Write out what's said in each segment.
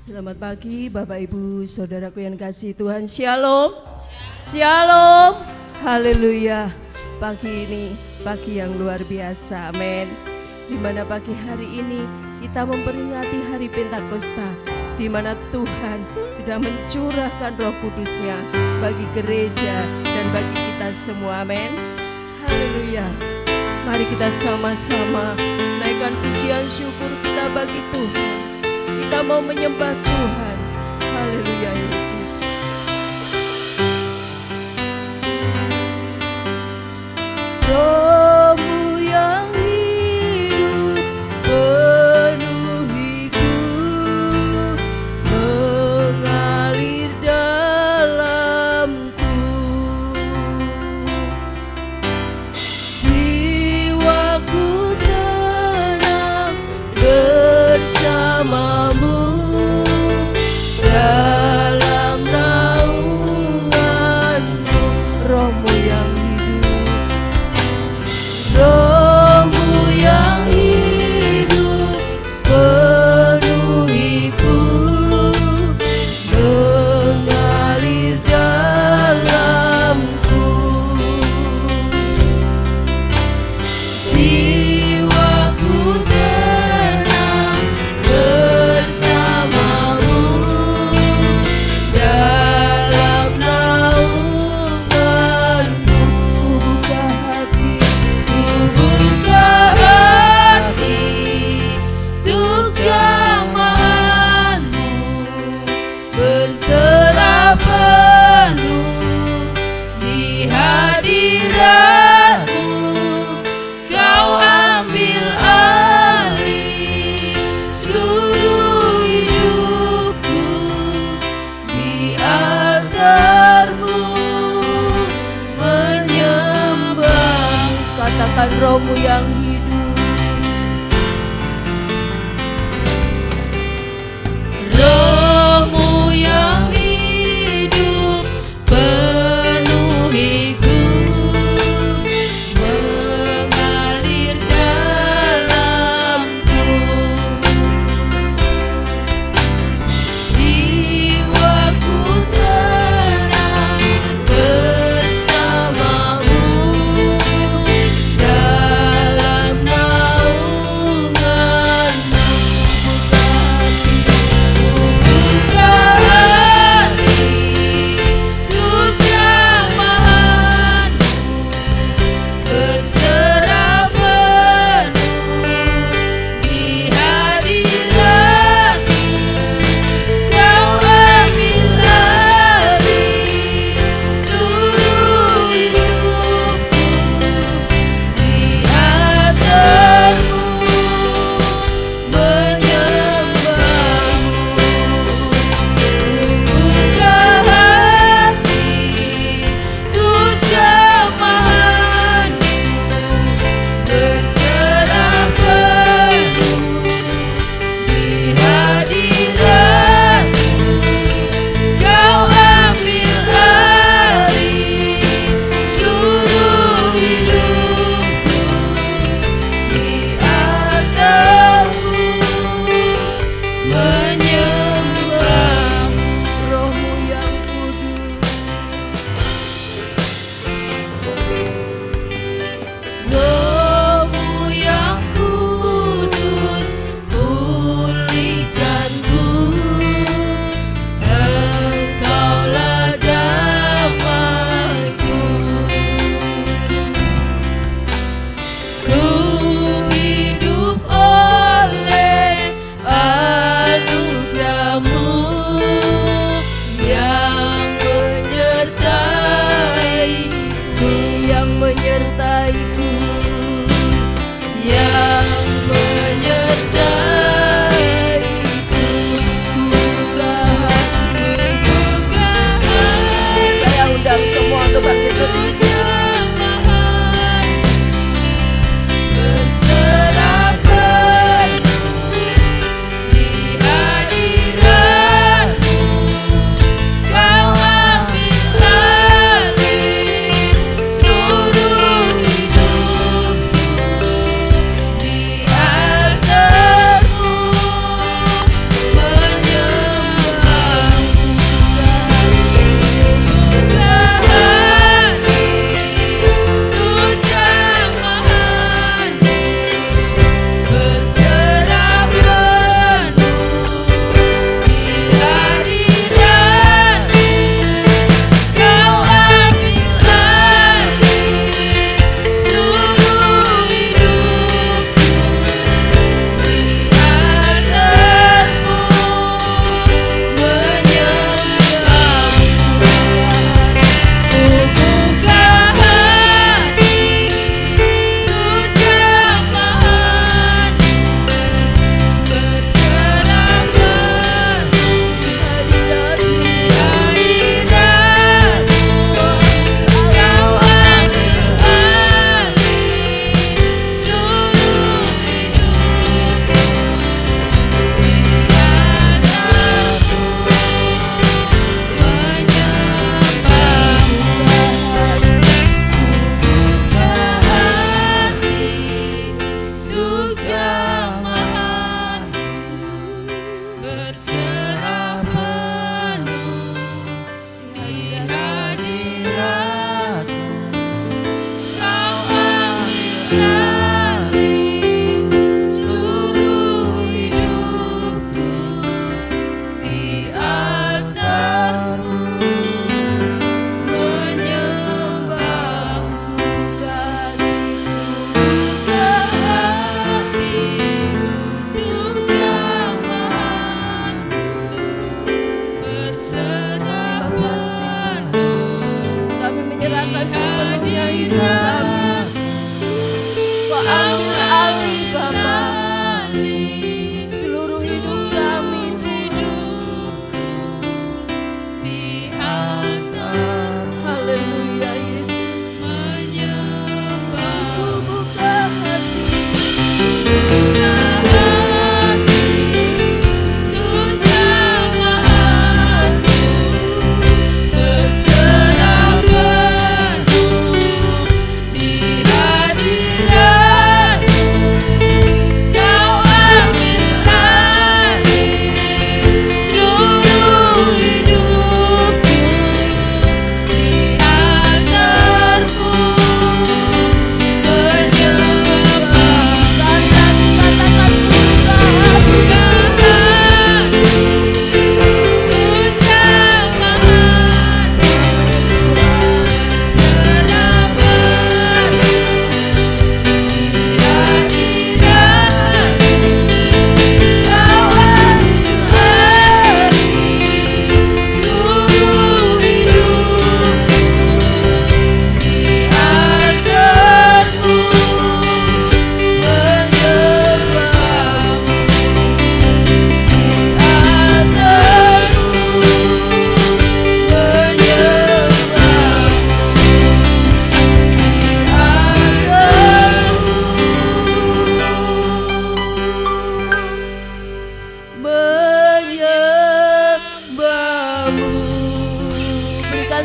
Selamat pagi Bapak Ibu Saudaraku yang kasih Tuhan. Shalom. Shalom. Haleluya. Pagi ini pagi yang luar biasa. Amin. Di mana pagi hari ini kita memperingati hari Pentakosta, di mana Tuhan sudah mencurahkan Roh Kudus-Nya bagi gereja dan bagi kita semua. Amin. Haleluya. Mari kita sama-sama naikkan pujian syukur kita bagi Tuhan. Kita mau menyembah Tuhan. Haleluya Yesus. Roh-Mu yang hidup penuhiku, mengalir dalamku. Jiwaku tenang bersamamu dalam naunganmu. Roh-Mu yang hidup, Roh-Mu yang hidup penuhiku, mengalir dalamku. Jiwaku tenang bersamamu dalam naunganmu. Buka hati untuk jamahanmu, berserah penuh di hadiratmu. Kau ambil alih seluruh hidupku, di altarmu menyembah. Katakan Roh-Mu yang hidup, Roh-Mu yang hidup penuhiku, mengalir dalamku. Jiwaku tenang bersamamu dalam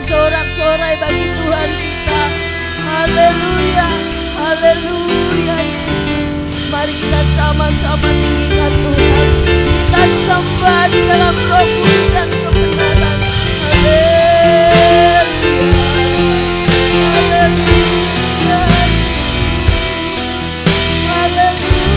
sorak-sorai bagi Tuhan kita. Haleluya, haleluya Yesus. Mari kita sama-sama tinggikan Tuhan. Kita sembah di dalam roh kudus dan kebenaran. Haleluya, haleluya, haleluya.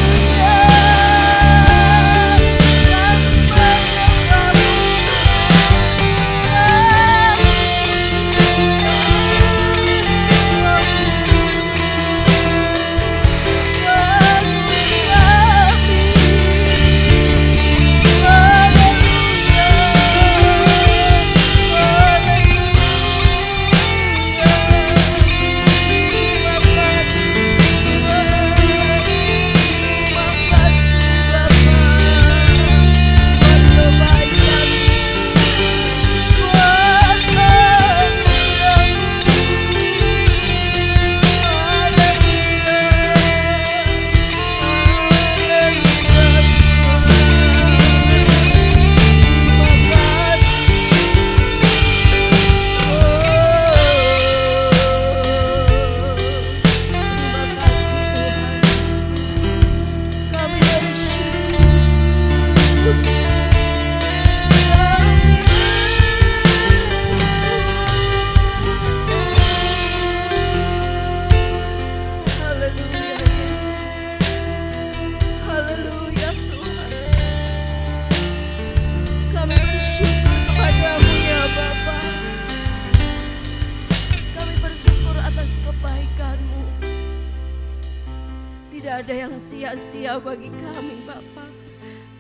Tidak ada yang sia-sia bagi kami Bapa,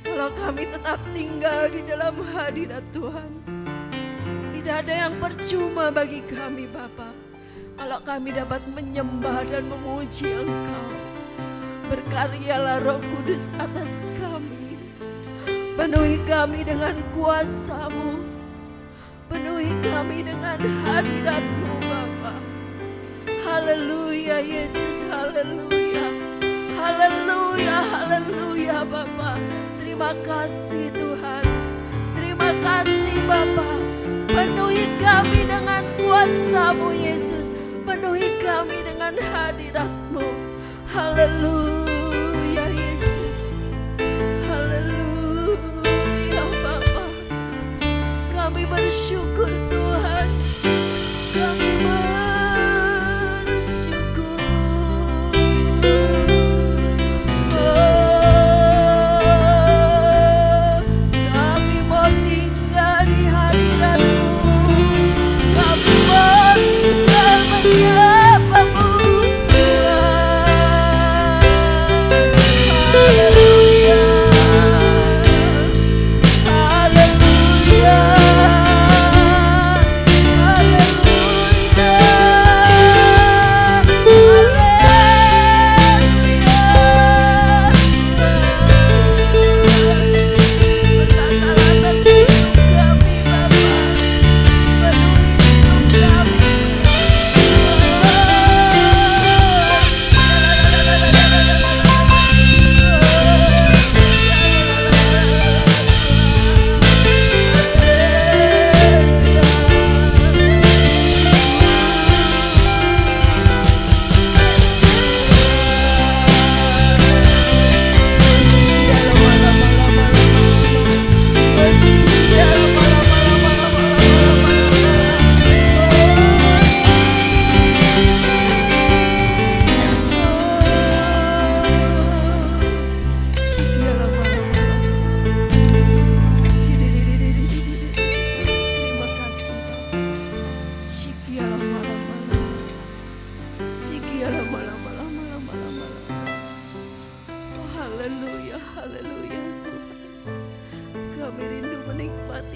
kalau kami tetap tinggal di dalam hadirat Tuhan. Tidak ada yang percuma bagi kami Bapa, kalau kami dapat menyembah dan memuji Engkau. Berkaryalah Roh Kudus atas kami, penuhi kami dengan kuasa-Mu, penuhi kami dengan hadirat-Mu Bapa. Haleluya Yesus, haleluya. Haleluya, haleluya Bapa. Terima kasih Tuhan. Terima kasih Bapa. Penuhi kami dengan kuasa-Mu Yesus. Penuhi kami dengan hadirat-Mu. Haleluya Yesus. Haleluya.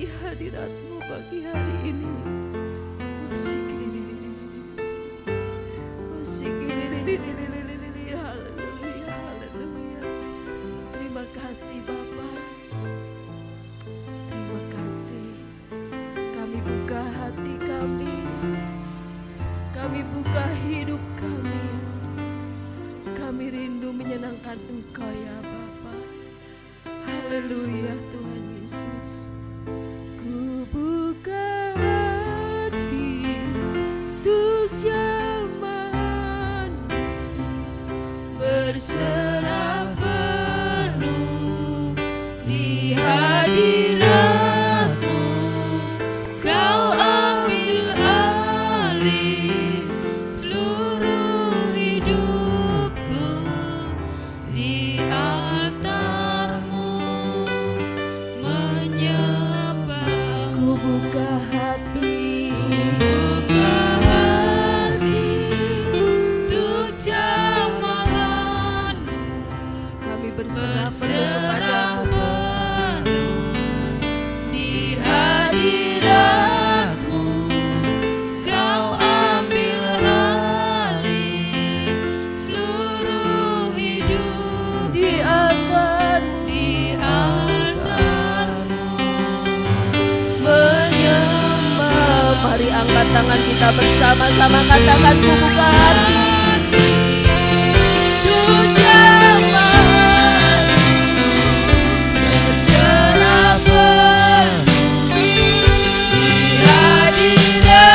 di hadirat-Mu pagi hari ini. Haleluya, haleluya. Terima kasih Bapa. Terima kasih. Kami buka hati kami. Kami buka hidup kami. Kami rindu menyenangkan Engkau ya Bapa. Haleluya Tuhan Yesus. Ku buka hati untuk jamahan, berserah penuh di hadirat-Mu. Kau ambil alih seluruh hidupku di altar-Mu, menyembah. Ku buka hati untuk jamahan-Mu. Kami berserah penuh di hadirat-Mu. Kau ambil alih seluruh hidup di altar-Mu, menyembah. Mari angkat tangan kita bersama-sama, katakan ku buka hati untuk jamahan, berserah penuh di hadirat-Mu.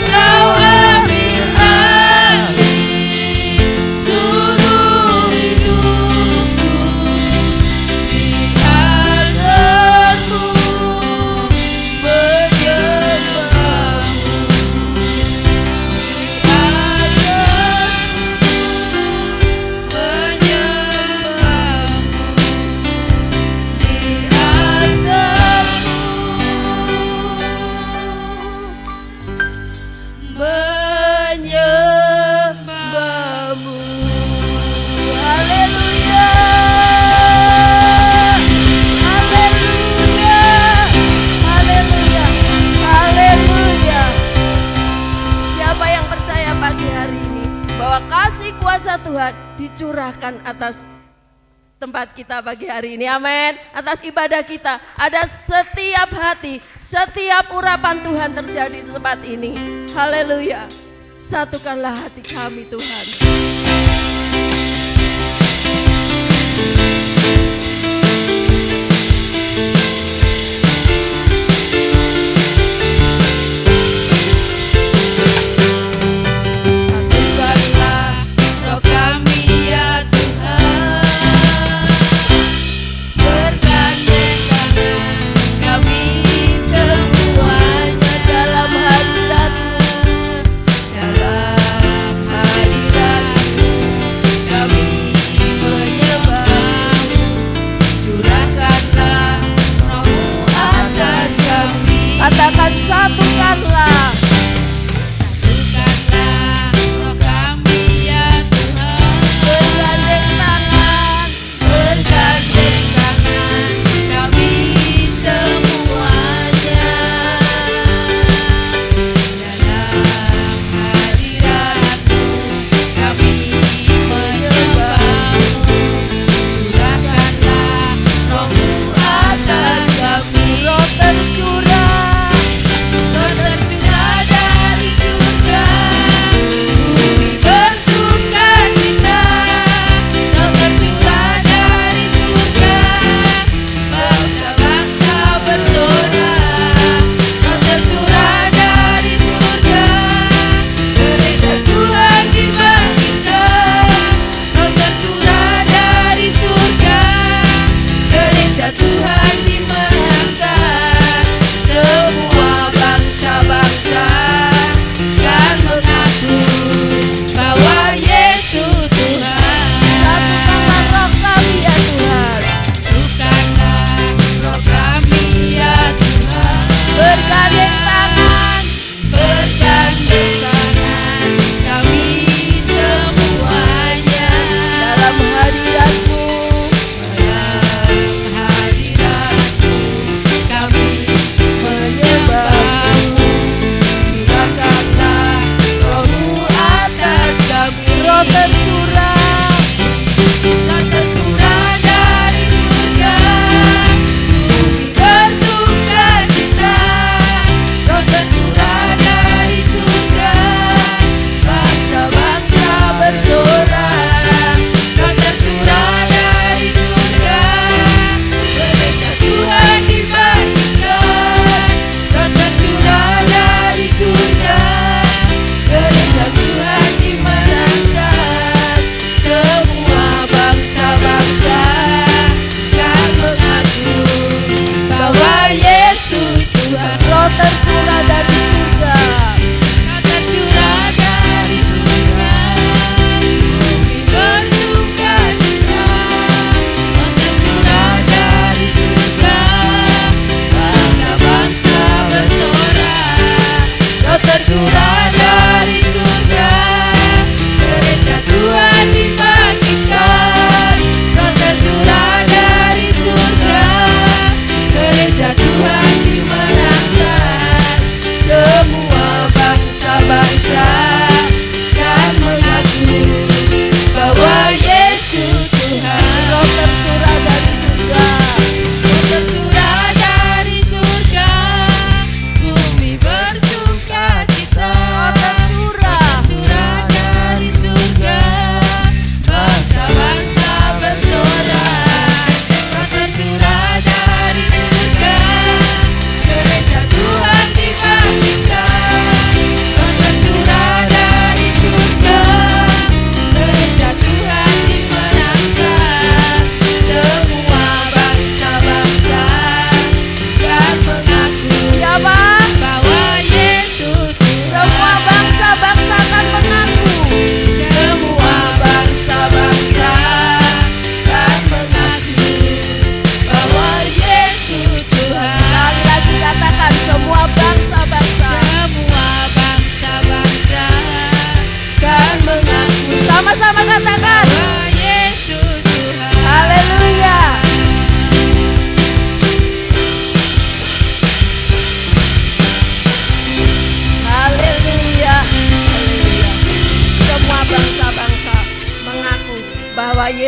Kau ambil alih seluruh hidupku di altar-Mu, menyembah-Mu di altar-Mu, menyembah-Mu. Haleluya, haleluya, haleluya, haleluya. Siapa yang percaya pagi hari ini bahwa kasih kuasa Tuhan dicurahkan atas tempat kita pagi hari ini, amin. Atas ibadah kita, ada setiap hati, setiap urapan Tuhan terjadi di tempat ini. Haleluya. Satukanlah hati kami Tuhan. Satukanlah roh kami ya Tuhan, bergandeng tangan kami semuanya dalam hadirat-Mu, dalam hadirat-Mu kami menyembah.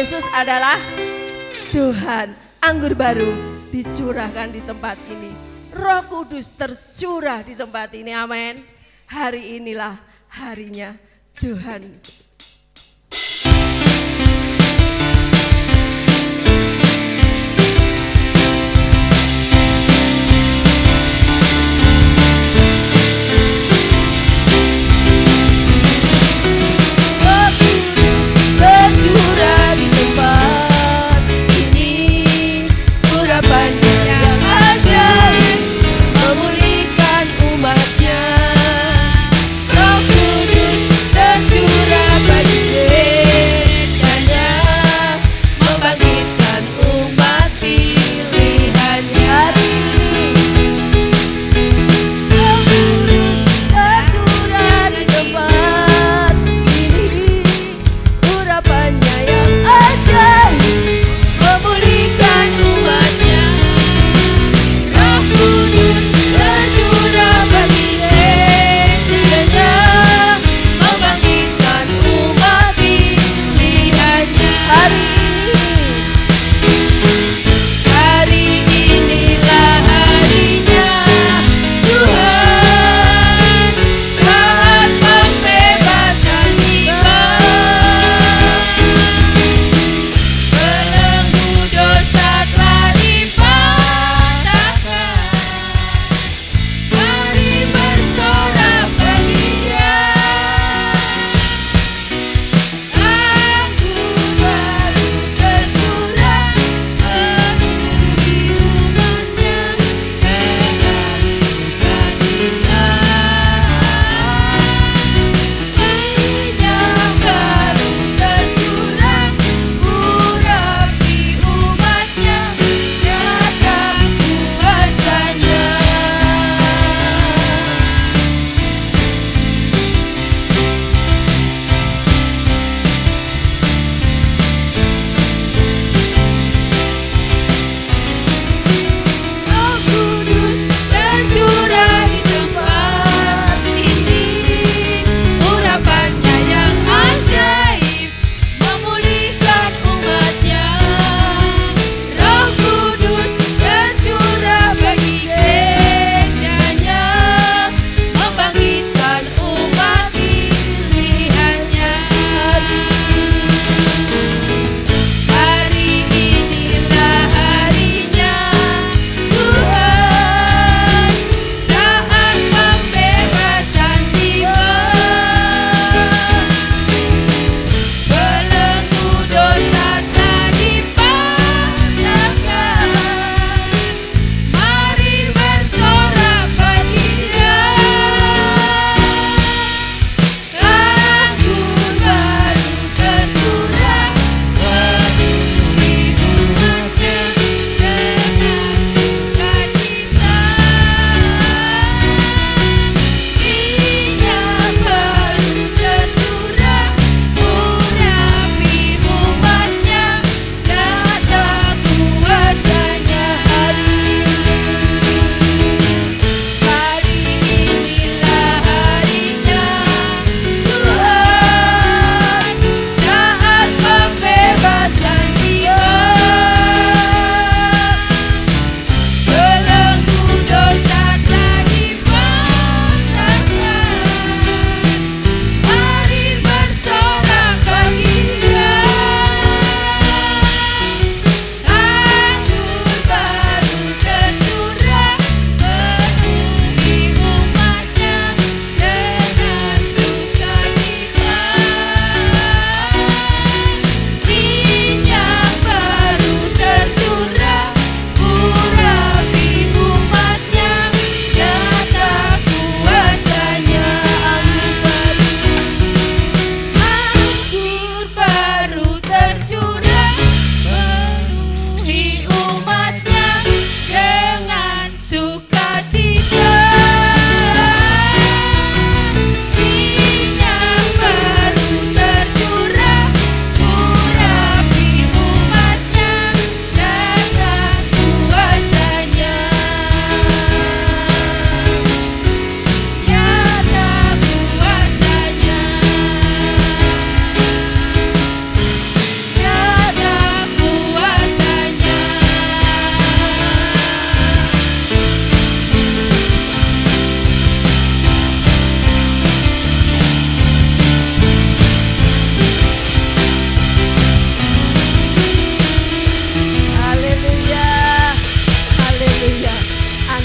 Yesus adalah Tuhan. Anggur baru dicurahkan di tempat ini. Roh Kudus tercurah di tempat ini. Amin. Hari inilah harinya Tuhan. Tercurah di tempat ini, urapannya yang ajaib memulihkan umatnya. Roh Kudus tercurah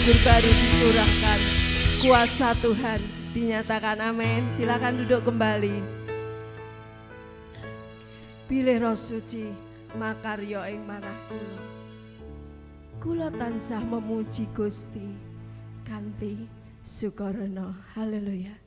anggur baru dicurahkan, kuasa Tuhan dinyatakan. Amin. Silakan duduk kembali. Bilih Roh Suci makarya ing manah kula. Kula tansah memuji Gusti kanthi sukarana. Haleluya.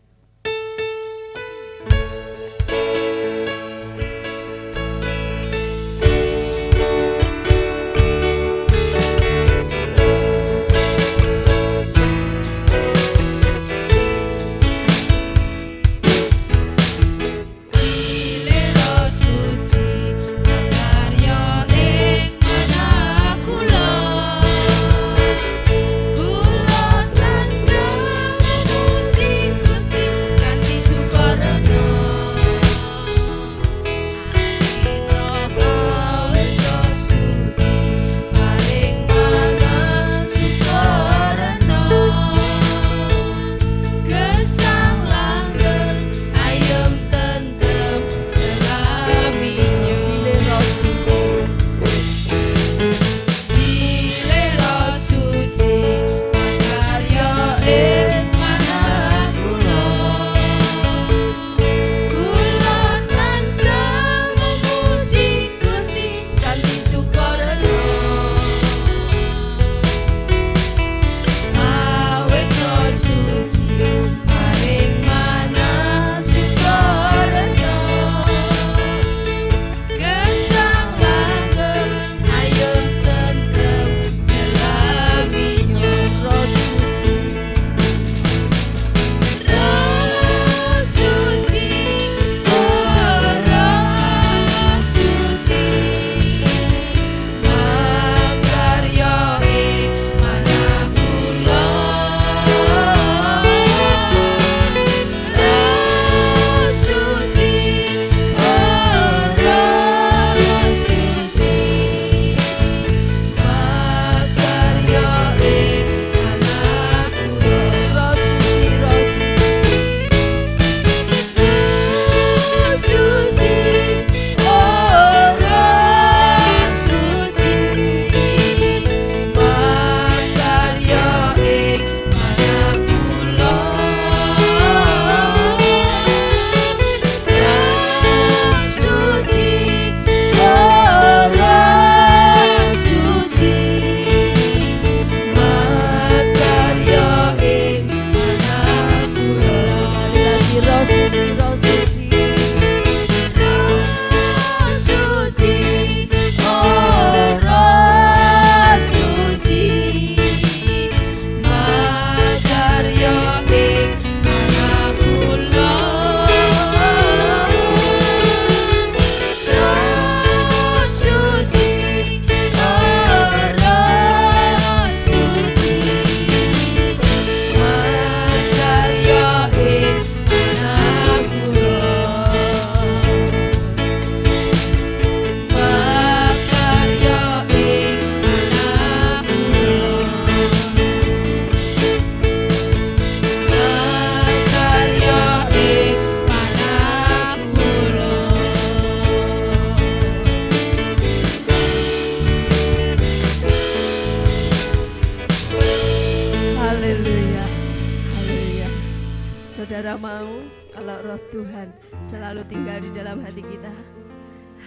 Saudara mau kalau roh Tuhan selalu tinggal di dalam hati kita.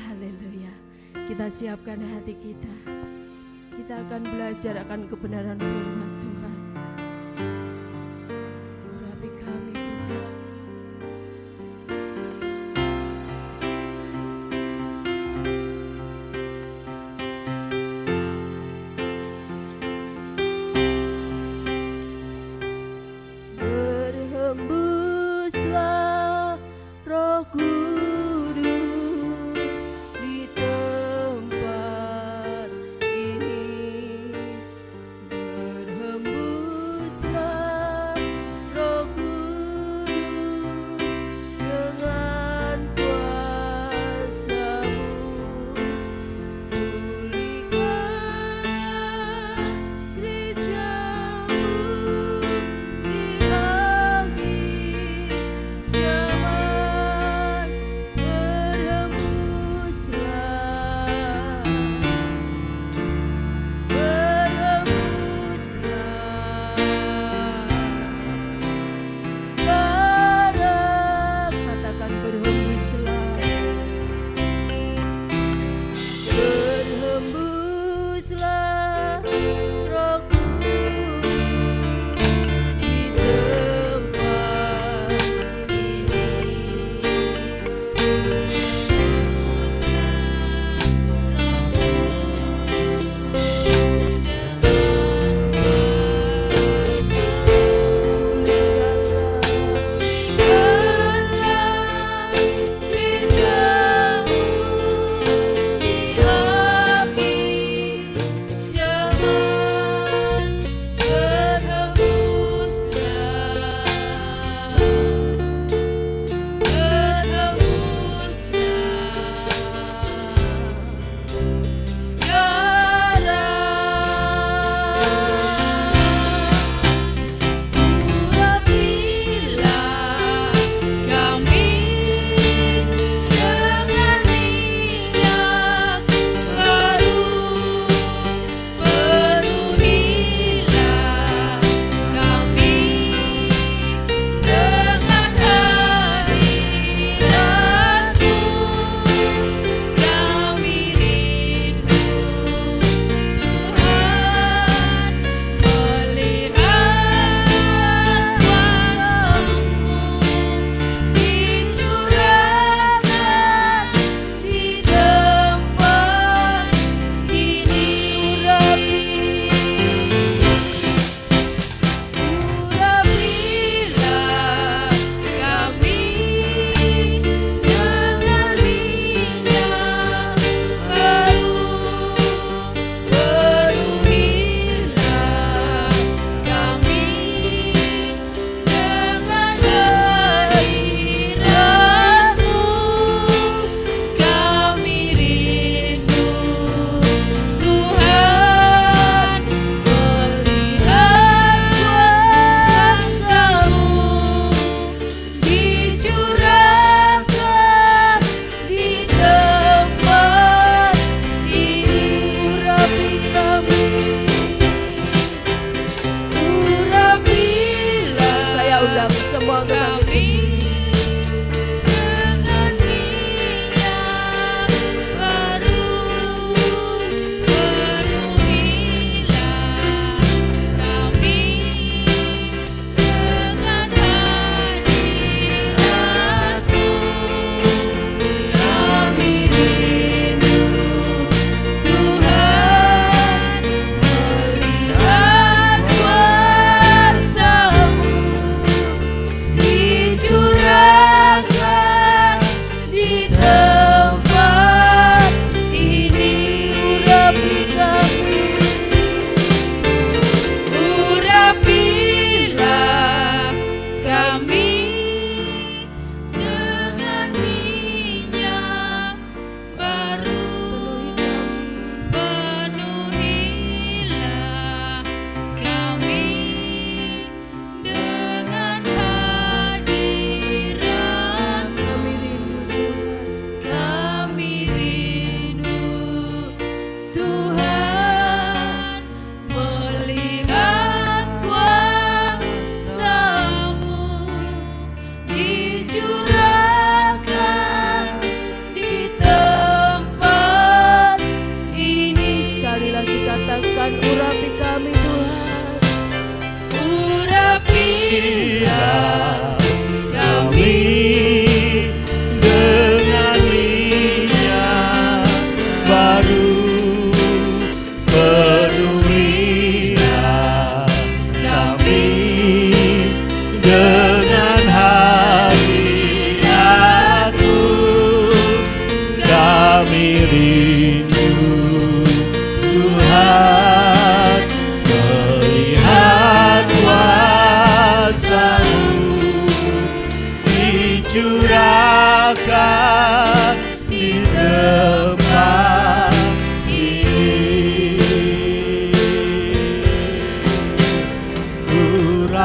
Haleluya. Kita siapkan hati kita. Kita akan belajar akan kebenaran firman Tuhan. Urapi kami Tuhan. Berhembuslah Roh Kudus di tempat ini.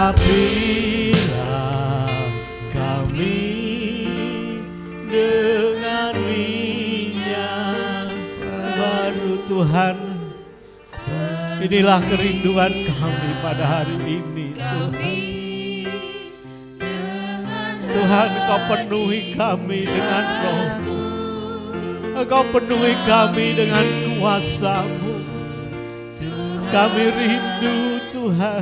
Urapilah kami dengan minyak baru Tuhan. Inilah kerinduan kami pada hari ini Tuhan. Tuhan, Engkau penuhi kami dengan Roh-Mu. Engkau penuhi kami dengan kuasa-Mu. Kami rindu Tuhan.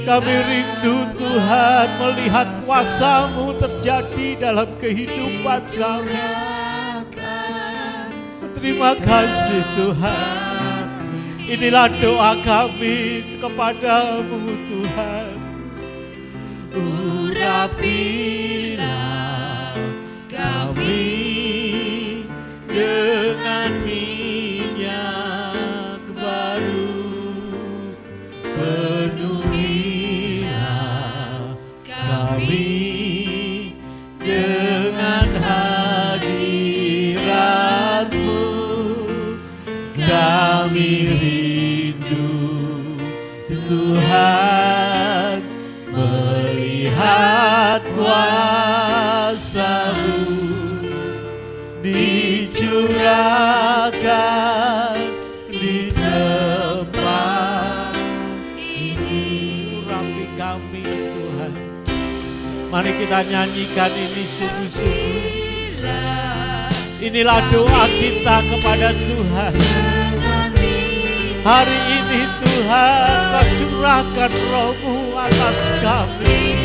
Kami rindu Tuhan melihat kuasa-Mu terjadi dalam kehidupan kami. Terima kasih Tuhan. Inilah doa kami kepadamu Tuhan. Urapilah kami dengan minyak baru. Penuhilah kami dengan hadirat-Mu. Kami rindu Tuhan melihat kuasa-Mu dicurahkan di tempat ini. Urapi kami Tuhan. Mari kita nyanyikan ini sungguh-sungguh. Inilah doa kita kepada Tuhan. Hari ini Tuhan, Kau curahkan Roh-Mu atas kami.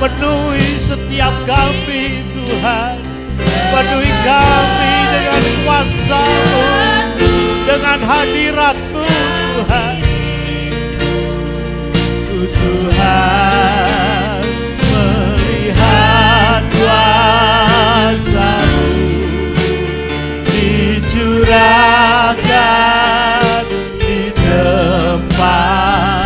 Penuhi setiap kami Tuhan. Penuhi kami dengan kuasa-Mu, dengan hadirat-Mu Tuhan. Tuhan, melihat kuasa-Mu dicurahkan di tempat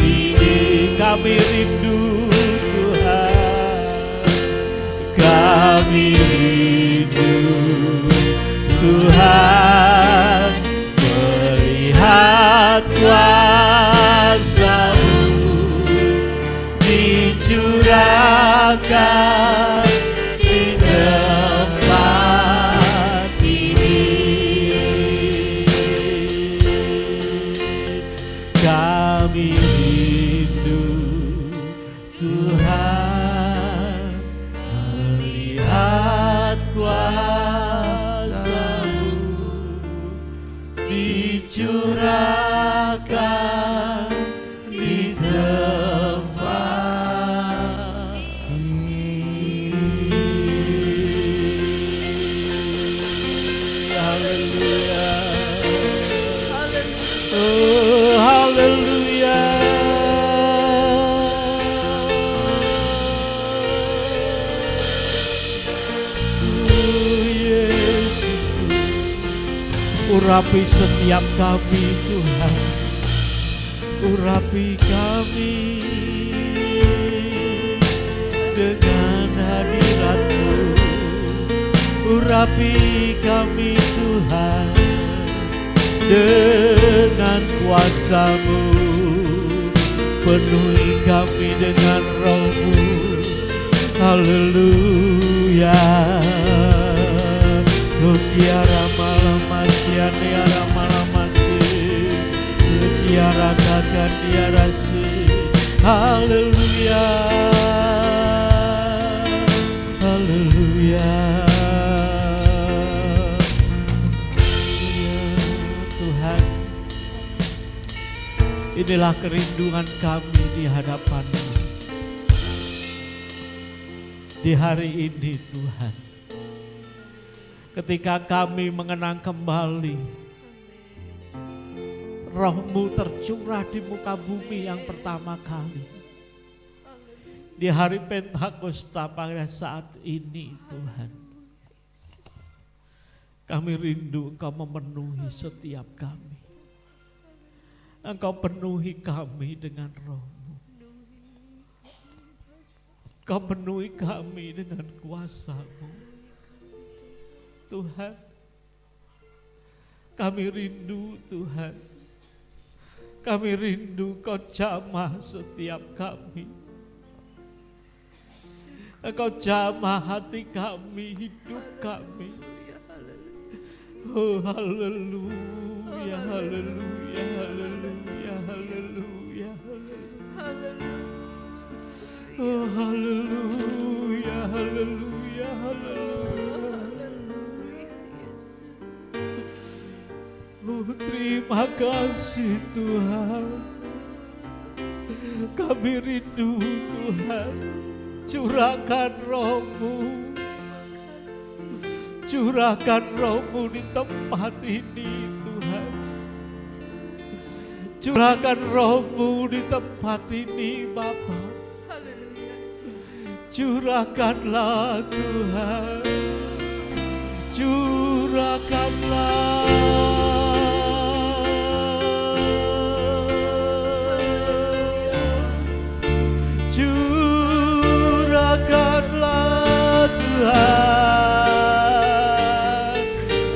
ini. Kami rindu Tuhan. Kami rindu Tuhan melihat kuasa-Mu dicurahkan di tempat ini. Kami rindu Tuhan melihat kuasa-Mu dicurahkan di tempat ini. Haleluya. Oh, haleluya. Oh, Yesus. Urapi setiap kami Tuhan. Urapi kami dengan hadirat-Mu. Urapi kami Tuhan dengan kuasa-Mu. Penuhi kami dengan Roh-Mu. Haleluya. Tiara malam masih tiara malam masih tiara kakak tiara sih. Haleluya. Haleluya. Tuhan, inilah kerinduan kami di hadapan-Mu di hari ini Tuhan. Ketika kami mengenang kembali Roh-Mu tercurah di muka bumi yang pertama kali di hari Pentakosta pada saat ini Tuhan. Kami rindu Engkau memenuhi setiap kami. Engkau penuhi kami dengan Roh-Mu. Engkau penuhi kami dengan kuasa-Mu. Tuhan, kami rindu Tuhan. Kami rindu Kau jamah setiap kami. Engkau jamah hati kami, hidup kami. Oh haleluya, haleluya, haleluya, haleluya, haleluya. Oh haleluya, haleluya, haleluya. Oh terima kasih Tuhan. Kami rindu Tuhan. Curahkan Roh-Mu. Curahkan Roh-Mu di tempat ini Tuhan. Curahkan Roh-Mu di tempat ini Bapa. Curahkanlah Tuhan. Curahkanlah. Curahkanlah Tuhan.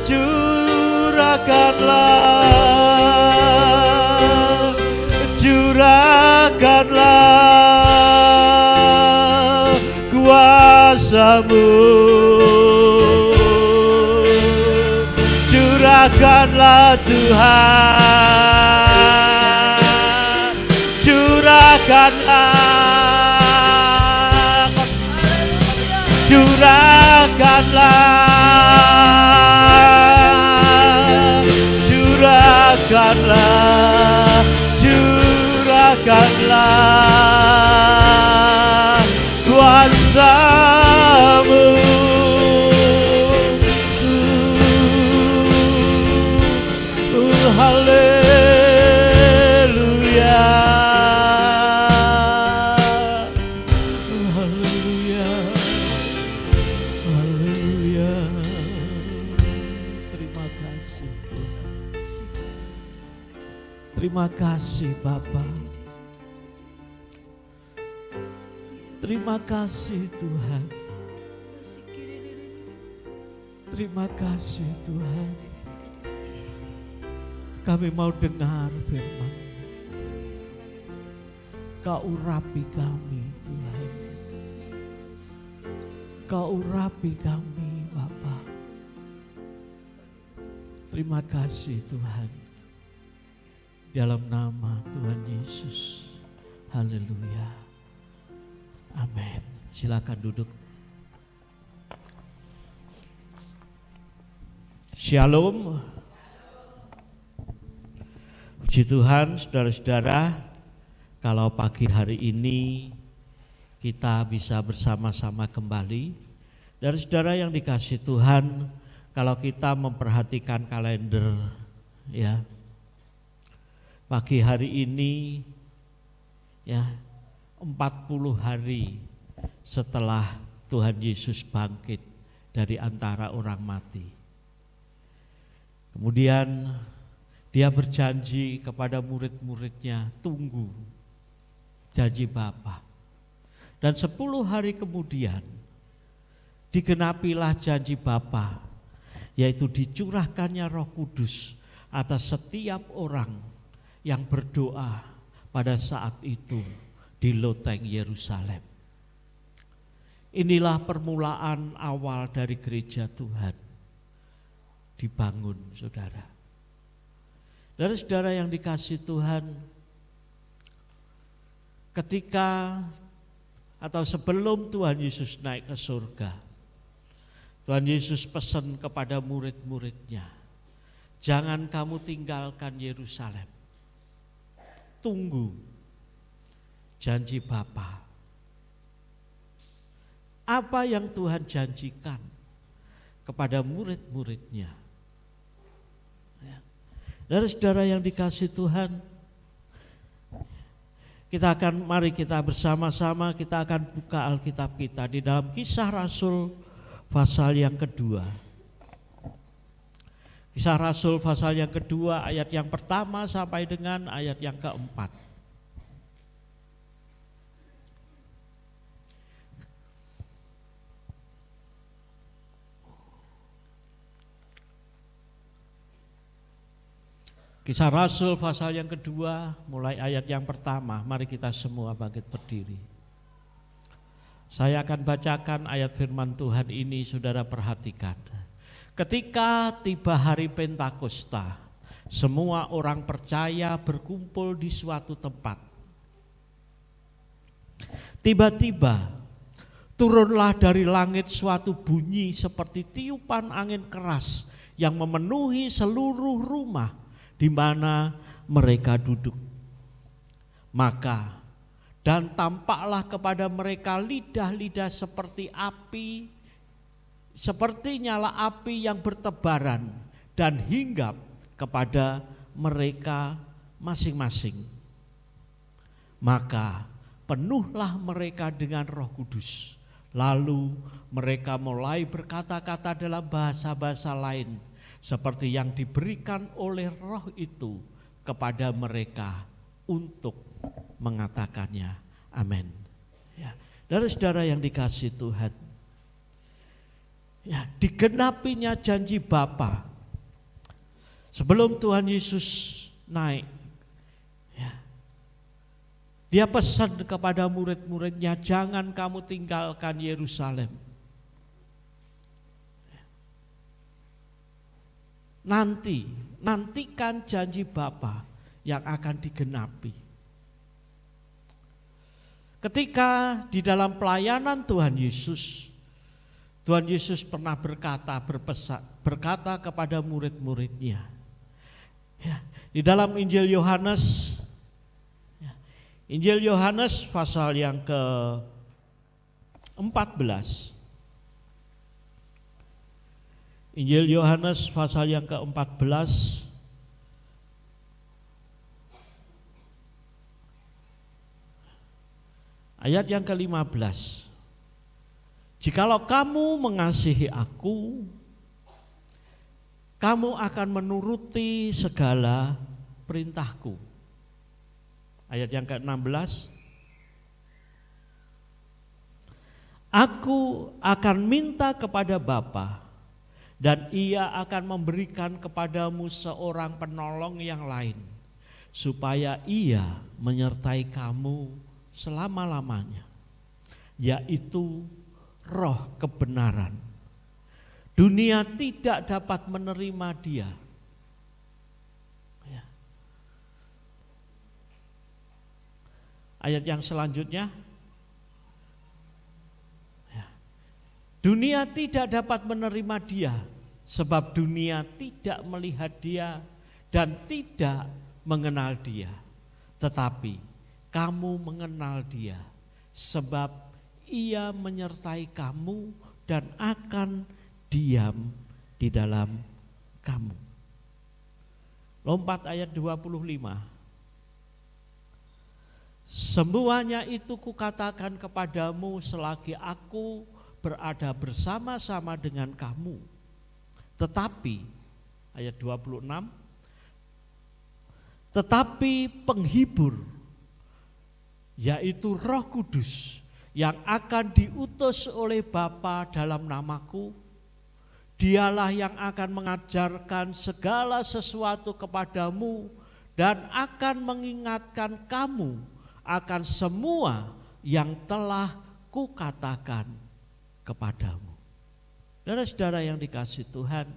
Curahkanlah. Curahkanlah kuasa-Mu. Curahkanlah Tuhan. Curahkanlah. Curahkanlah. Curahkanlah. Curahkanlah kuasa-Mu. Haleluya. Haleluya. Haleluya. Terima kasih Tuhan. Terima kasih Bapa. Terima kasih Tuhan. Terima kasih Tuhan. Kami mau dengar firman. Kau urapi kami Tuhan. Kau urapi kami Bapa. Terima kasih Tuhan. Dalam nama Tuhan Yesus. Haleluya. Amin. Silakan duduk. Shalom. Puji Tuhan, saudara-saudara, kalau pagi hari ini kita bisa bersama-sama kembali. Dan saudara yang dikasihi Tuhan, kalau kita memperhatikan kalender ya, pagi hari ini ya 40 hari setelah Tuhan Yesus bangkit dari antara orang mati. Kemudian Dia berjanji kepada murid-muridnya, tunggu janji Bapa. Dan 10 hari kemudian digenapilah janji Bapa, yaitu dicurahkannya Roh Kudus atas setiap orang yang berdoa pada saat itu di loteng Yerusalem. Inilah permulaan awal dari gereja Tuhan dibangun, saudara. Dari saudara yang dikasihi Tuhan, ketika atau sebelum Tuhan Yesus naik ke surga, Tuhan Yesus pesan kepada murid-muridnya, jangan kamu tinggalkan Yerusalem, tunggu janji Bapa. Apa yang Tuhan janjikan kepada murid-muridnya? Dari saudara yang dikasihi Tuhan, mari kita bersama-sama kita akan buka Alkitab kita di dalam Kisah Rasul pasal yang kedua. Kisah Rasul pasal yang kedua ayat yang pertama sampai dengan ayat yang keempat. Kisah Rasul pasal yang kedua, mulai ayat yang pertama. Mari kita semua bangkit berdiri. Saya akan bacakan ayat firman Tuhan ini, saudara perhatikan. Ketika tiba hari Pentakosta, semua orang percaya berkumpul di suatu tempat. Tiba-tiba turunlah dari langit suatu bunyi seperti tiupan angin keras yang memenuhi seluruh rumah di mana mereka duduk. Maka dan tampaklah kepada mereka lidah-lidah seperti api, seperti nyala api yang bertebaran dan hinggap kepada mereka masing-masing. Maka penuhlah mereka dengan Roh Kudus. Lalu mereka mulai berkata-kata dalam bahasa-bahasa lain seperti yang diberikan oleh Roh itu kepada mereka untuk mengatakannya. Amin. Ya, saudara yang dikasihi Tuhan, ya, digenapinya janji Bapa sebelum Tuhan Yesus naik. Ya, Dia pesan kepada murid-muridnya, jangan kamu tinggalkan Yerusalem. Nantikan janji Bapa yang akan digenapi. Ketika di dalam pelayanan Tuhan Yesus pernah berkata kepada murid-muridnya. Ya, di dalam Injil Yohanes, Injil Yohanes pasal yang ke-14. Injil Yohanes pasal yang ke-14 ayat yang ke-15. Jikalau kamu mengasihi aku, kamu akan menuruti segala perintahku. Ayat yang ke-16. Aku akan minta kepada Bapa, dan Ia akan memberikan kepadamu seorang penolong yang lain, supaya Ia menyertai kamu selama-lamanya, yaitu Roh kebenaran. Dunia tidak dapat menerima Dia. Ya. Ayat yang selanjutnya. Ya. Dunia tidak dapat menerima Dia, sebab dunia tidak melihat Dia dan tidak mengenal Dia. Tetapi kamu mengenal Dia, sebab Ia menyertai kamu dan akan diam di dalam kamu. Lompat ayat 25. Semuanya itu kukatakan kepadamu selagi aku berada bersama-sama dengan kamu. Tetapi ayat 26, tetapi penghibur, yaitu Roh Kudus yang akan diutus oleh Bapa dalam namaku, Dialah yang akan mengajarkan segala sesuatu kepadamu dan akan mengingatkan kamu akan semua yang telah kukatakan kepadamu. Saudara-saudara yang dikasihi Tuhan,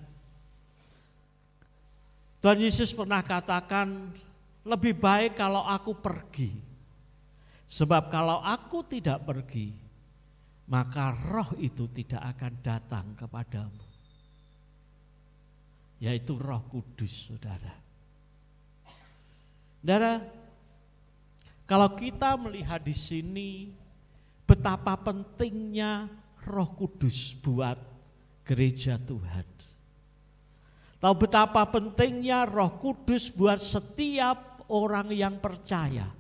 Tuhan Yesus pernah katakan, lebih baik kalau aku pergi. Sebab kalau aku tidak pergi, maka Roh itu tidak akan datang kepadamu. Yaitu Roh Kudus, saudara. Saudara, kalau kita melihat di sini betapa pentingnya Roh Kudus buat gereja Tuhan. Tahu betapa pentingnya Roh Kudus buat setiap orang yang percaya.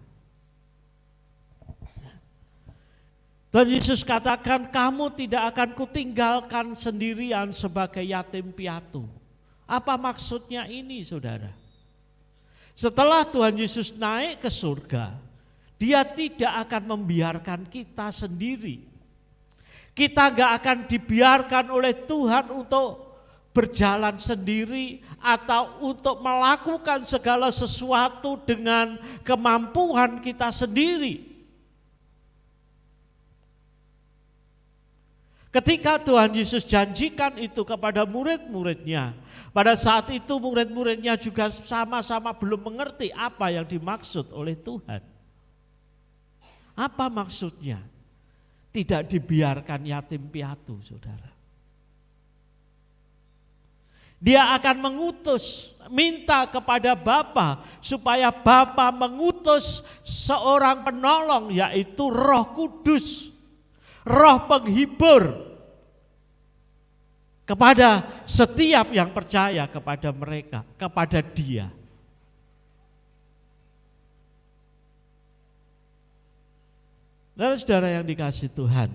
Tuhan Yesus katakan, kamu tidak akan kutinggalkan sendirian sebagai yatim piatu. Apa maksudnya ini, saudara? Setelah Tuhan Yesus naik ke surga, Dia tidak akan membiarkan kita sendiri. Kita gak akan dibiarkan oleh Tuhan untuk berjalan sendiri atau untuk melakukan segala sesuatu dengan kemampuan kita sendiri. Ketika Tuhan Yesus janjikan itu kepada murid-muridnya, pada saat itu murid-muridnya juga sama-sama belum mengerti apa yang dimaksud oleh Tuhan. Apa maksudnya? Tidak dibiarkan yatim piatu, saudara. Dia akan mengutus, minta kepada Bapa supaya Bapa mengutus seorang penolong, yaitu Roh Kudus, Roh penghibur, kepada setiap yang percaya kepada mereka, kepada Dia. Saudara yang dikasihi Tuhan,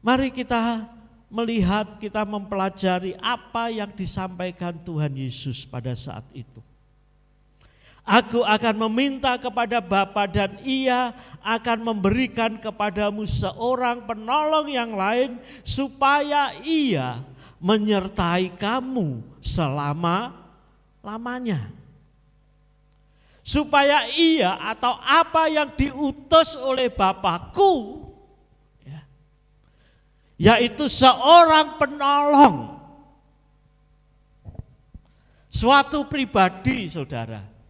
mari kita melihat, kita mempelajari apa yang disampaikan Tuhan Yesus pada saat itu. Aku akan meminta kepada Bapa dan Ia akan memberikan kepadamu seorang penolong yang lain supaya Ia menyertai kamu selama-lamanya. Supaya Ia atau apa yang diutus oleh Bapakku, yaitu seorang penolong, suatu pribadi, saudara.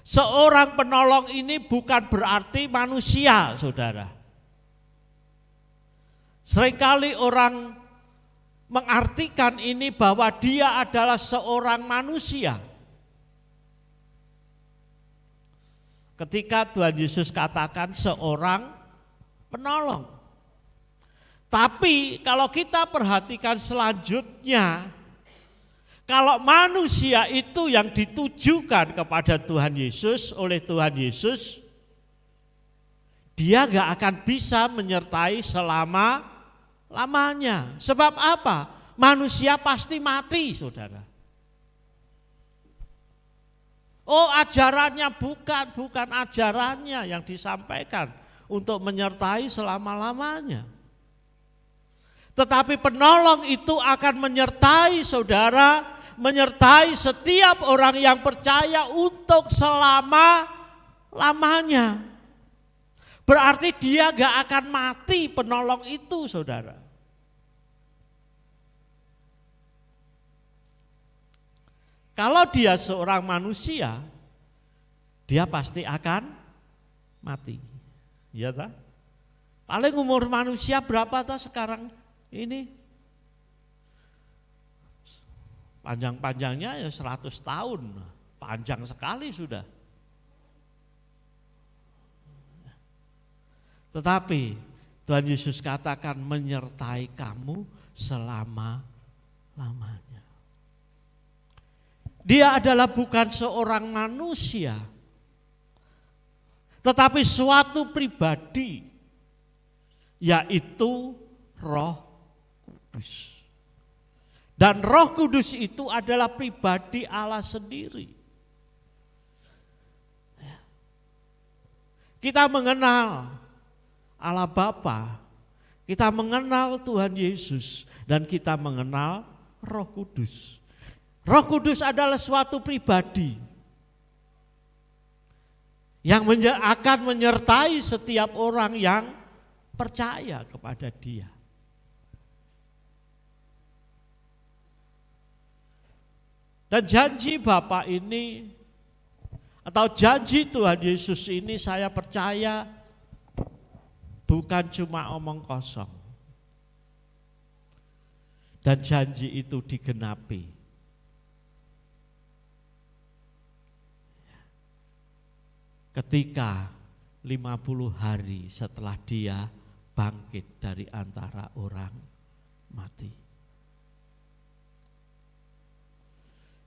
Seorang penolong ini bukan berarti manusia, saudara. Seringkali orang mengartikan ini bahwa dia adalah seorang manusia. Ketika Tuhan Yesus katakan seorang penolong. Tapi kalau kita perhatikan selanjutnya, kalau manusia itu yang ditujukan kepada Tuhan Yesus, oleh Tuhan Yesus, dia gak akan bisa menyertai selama-lamanya. Sebab apa? Manusia pasti mati, saudara. Oh, ajarannya bukan ajarannya yang disampaikan untuk menyertai selama-lamanya. Tetapi penolong itu akan menyertai saudara, menyertai setiap orang yang percaya untuk selama-lamanya. Berarti dia gak akan mati, penolong itu, saudara. Kalau dia seorang manusia, dia pasti akan mati. Iya tak? Paling umur manusia berapa tak sekarang ini? Panjang-panjangnya ya 100 tahun, panjang sekali sudah. Tetapi Tuhan Yesus katakan menyertai kamu selama-lamanya. Dia adalah bukan seorang manusia, tetapi suatu pribadi, yaitu Roh Kudus. Dan Roh Kudus itu adalah pribadi Allah sendiri. Kita mengenal Allah Bapa, kita mengenal Tuhan Yesus, dan kita mengenal Roh Kudus. Roh Kudus adalah suatu pribadi yang akan menyertai setiap orang yang percaya kepada Dia. Dan janji Bapa ini atau janji Tuhan Yesus ini saya percaya bukan cuma omong kosong. Dan janji itu digenapi. Ketika 50 hari setelah Dia bangkit dari antara orang mati.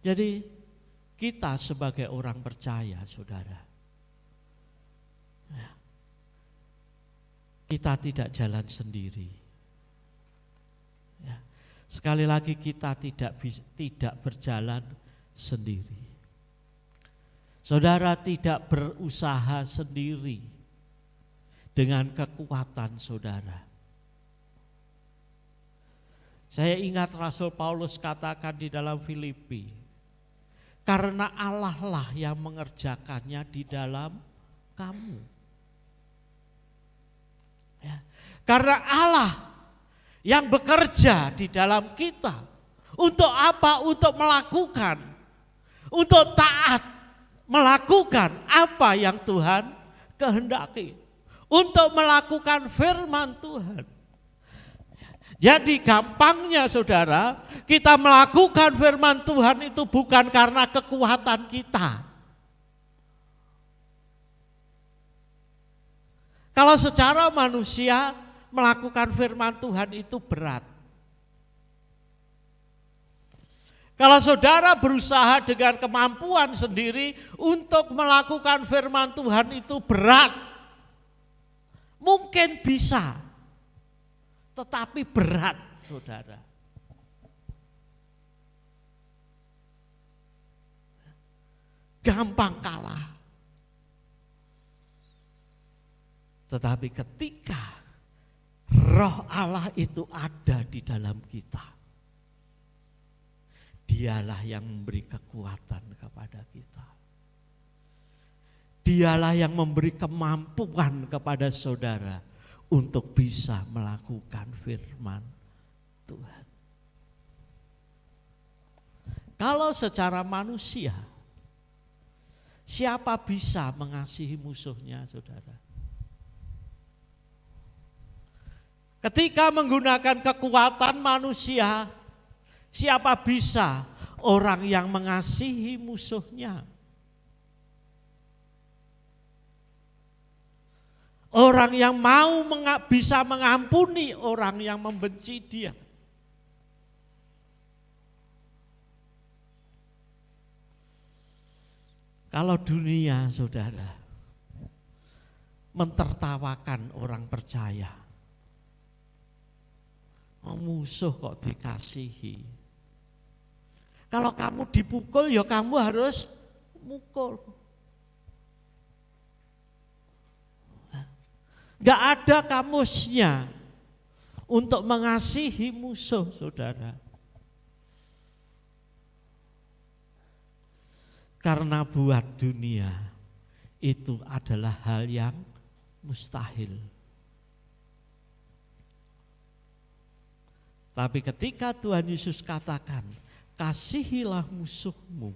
Jadi kita sebagai orang percaya, saudara, kita tidak jalan sendiri. Sekali lagi kita tidak berjalan sendiri. Saudara tidak berusaha sendiri dengan kekuatan saudara. Saya ingat Rasul Paulus katakan di dalam Filipi, karena Allah lah yang mengerjakannya di dalam kamu. Ya. Karena Allah yang bekerja di dalam kita. Untuk apa? Untuk melakukan, untuk taat, melakukan apa yang Tuhan kehendaki. Untuk melakukan firman Tuhan. Jadi gampangnya saudara, kita melakukan firman Tuhan itu bukan karena kekuatan kita. Kalau secara manusia melakukan firman Tuhan itu berat. Kalau saudara berusaha dengan kemampuan sendiri untuk melakukan firman Tuhan itu berat. Mungkin bisa, tetapi berat saudara. Gampang kalah. Tetapi ketika Roh Allah itu ada di dalam kita, Dialah yang memberi kekuatan kepada kita. Dialah yang memberi kemampuan kepada saudara untuk bisa melakukan firman Tuhan. Kalau secara manusia, siapa bisa mengasihi musuhnya, saudara? Ketika menggunakan kekuatan manusia, siapa bisa orang yang mengasihi musuhnya? Orang yang mau bisa mengampuni orang yang membenci dia. Kalau dunia, saudara, mentertawakan orang percaya, musuh kok dikasihi. Kalau kamu dipukul, ya kamu harus mukul. Gak ada kamusnya untuk mengasihi musuh, saudara. Karena buat dunia itu adalah hal yang mustahil. Tapi ketika Tuhan Yesus katakan, kasihilah musuhmu.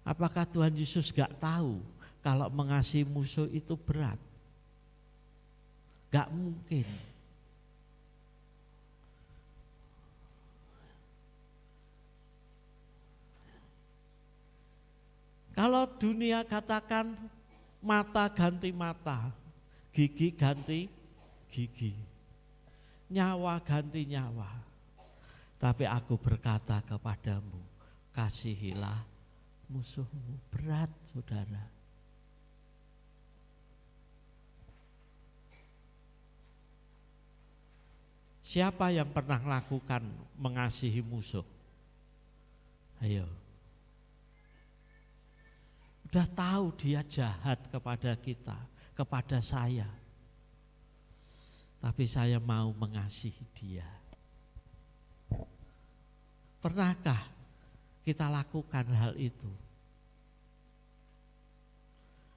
Apakah Tuhan Yesus gak tahu kalau mengasihi musuh itu berat? Gak mungkin. Kalau dunia katakan mata ganti mata, gigi ganti gigi, nyawa ganti nyawa. Tapi aku berkata kepadamu, kasihilah musuhmu. Berat, saudara. Siapa yang pernah lakukan mengasihi musuh? Ayo. Udah tahu dia jahat kepada kita, kepada saya. Tapi saya mau mengasihi dia. Pernahkah kita lakukan hal itu?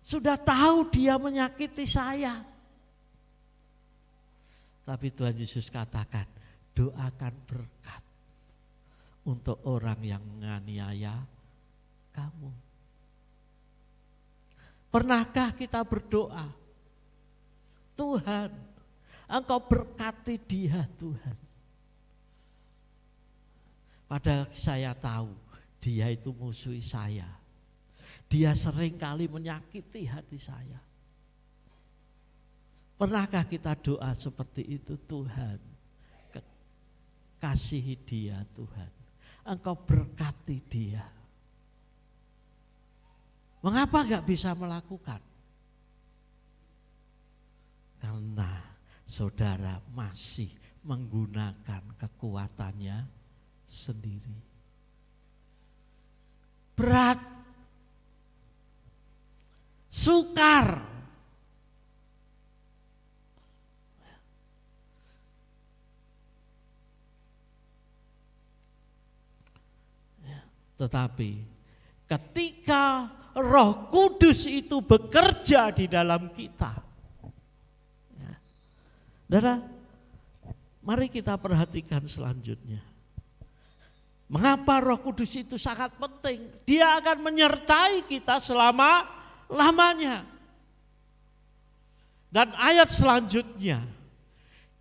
Sudah tahu dia menyakiti saya. Tapi Tuhan Yesus katakan, doakan berkat untuk orang yang menganiaya kamu. Pernahkah kita berdoa, Tuhan, Engkau berkati dia, Tuhan. Padahal saya tahu dia itu musuh saya. Dia sering kali menyakiti hati saya. Pernahkah kita doa seperti itu? Tuhan, kasihi dia, Tuhan. Engkau berkati dia. Mengapa gak bisa melakukan? Karena saudara masih menggunakan kekuatannya sendiri. Berat, sukar. Tetapi ketika Roh Kudus itu bekerja di dalam kita, ya, saudara, mari kita perhatikan selanjutnya. Mengapa Roh Kudus itu sangat penting? Dia akan menyertai kita selama-lamanya. Dan ayat selanjutnya,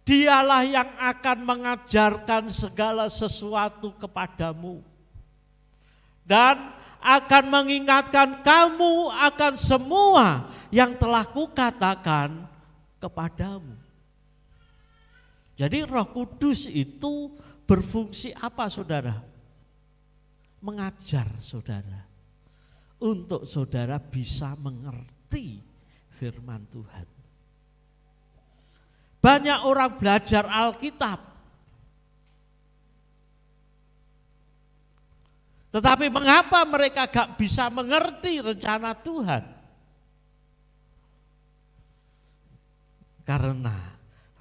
dialah yang akan mengajarkan segala sesuatu kepadamu dan akan mengingatkan kamu akan semua yang telah kukatakan kepadamu. Jadi Roh Kudus itu berfungsi apa, saudara? Mengajar saudara, untuk saudara bisa mengerti firman Tuhan. Banyak orang belajar Alkitab, tetapi mengapa mereka gak bisa mengerti rencana Tuhan? Karena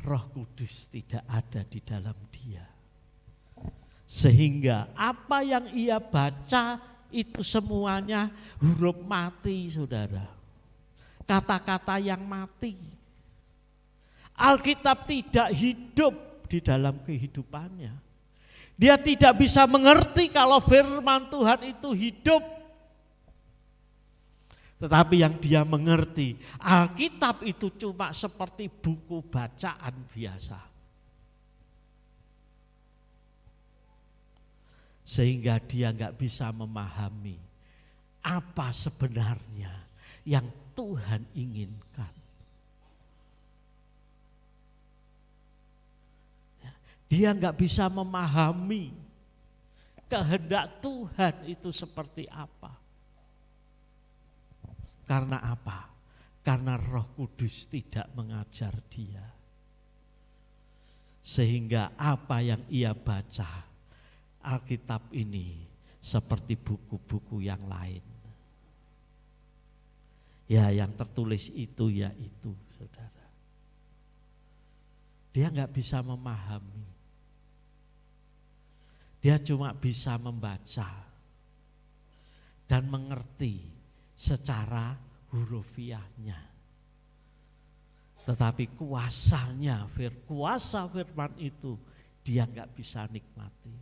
Roh Kudus tidak ada di dalam dia. Sehingga apa yang ia baca itu semuanya huruf mati, saudara. Kata-kata yang mati. Alkitab tidak hidup di dalam kehidupannya. Dia tidak bisa mengerti kalau firman Tuhan itu hidup. Tetapi yang dia mengerti, Alkitab itu cuma seperti buku bacaan biasa. Sehingga dia nggak bisa memahami apa sebenarnya yang Tuhan inginkan. Dia nggak bisa memahami kehendak Tuhan itu seperti apa. Karena apa? Karena Roh Kudus tidak mengajar dia. Sehingga apa yang ia baca, Alkitab ini seperti buku-buku yang lain. Ya, yang tertulis itu ya itu, saudara. Dia nggak bisa memahami. Dia cuma bisa membaca dan mengerti secara hurufiahnya. Tetapi kuasa firman itu dia nggak bisa nikmati.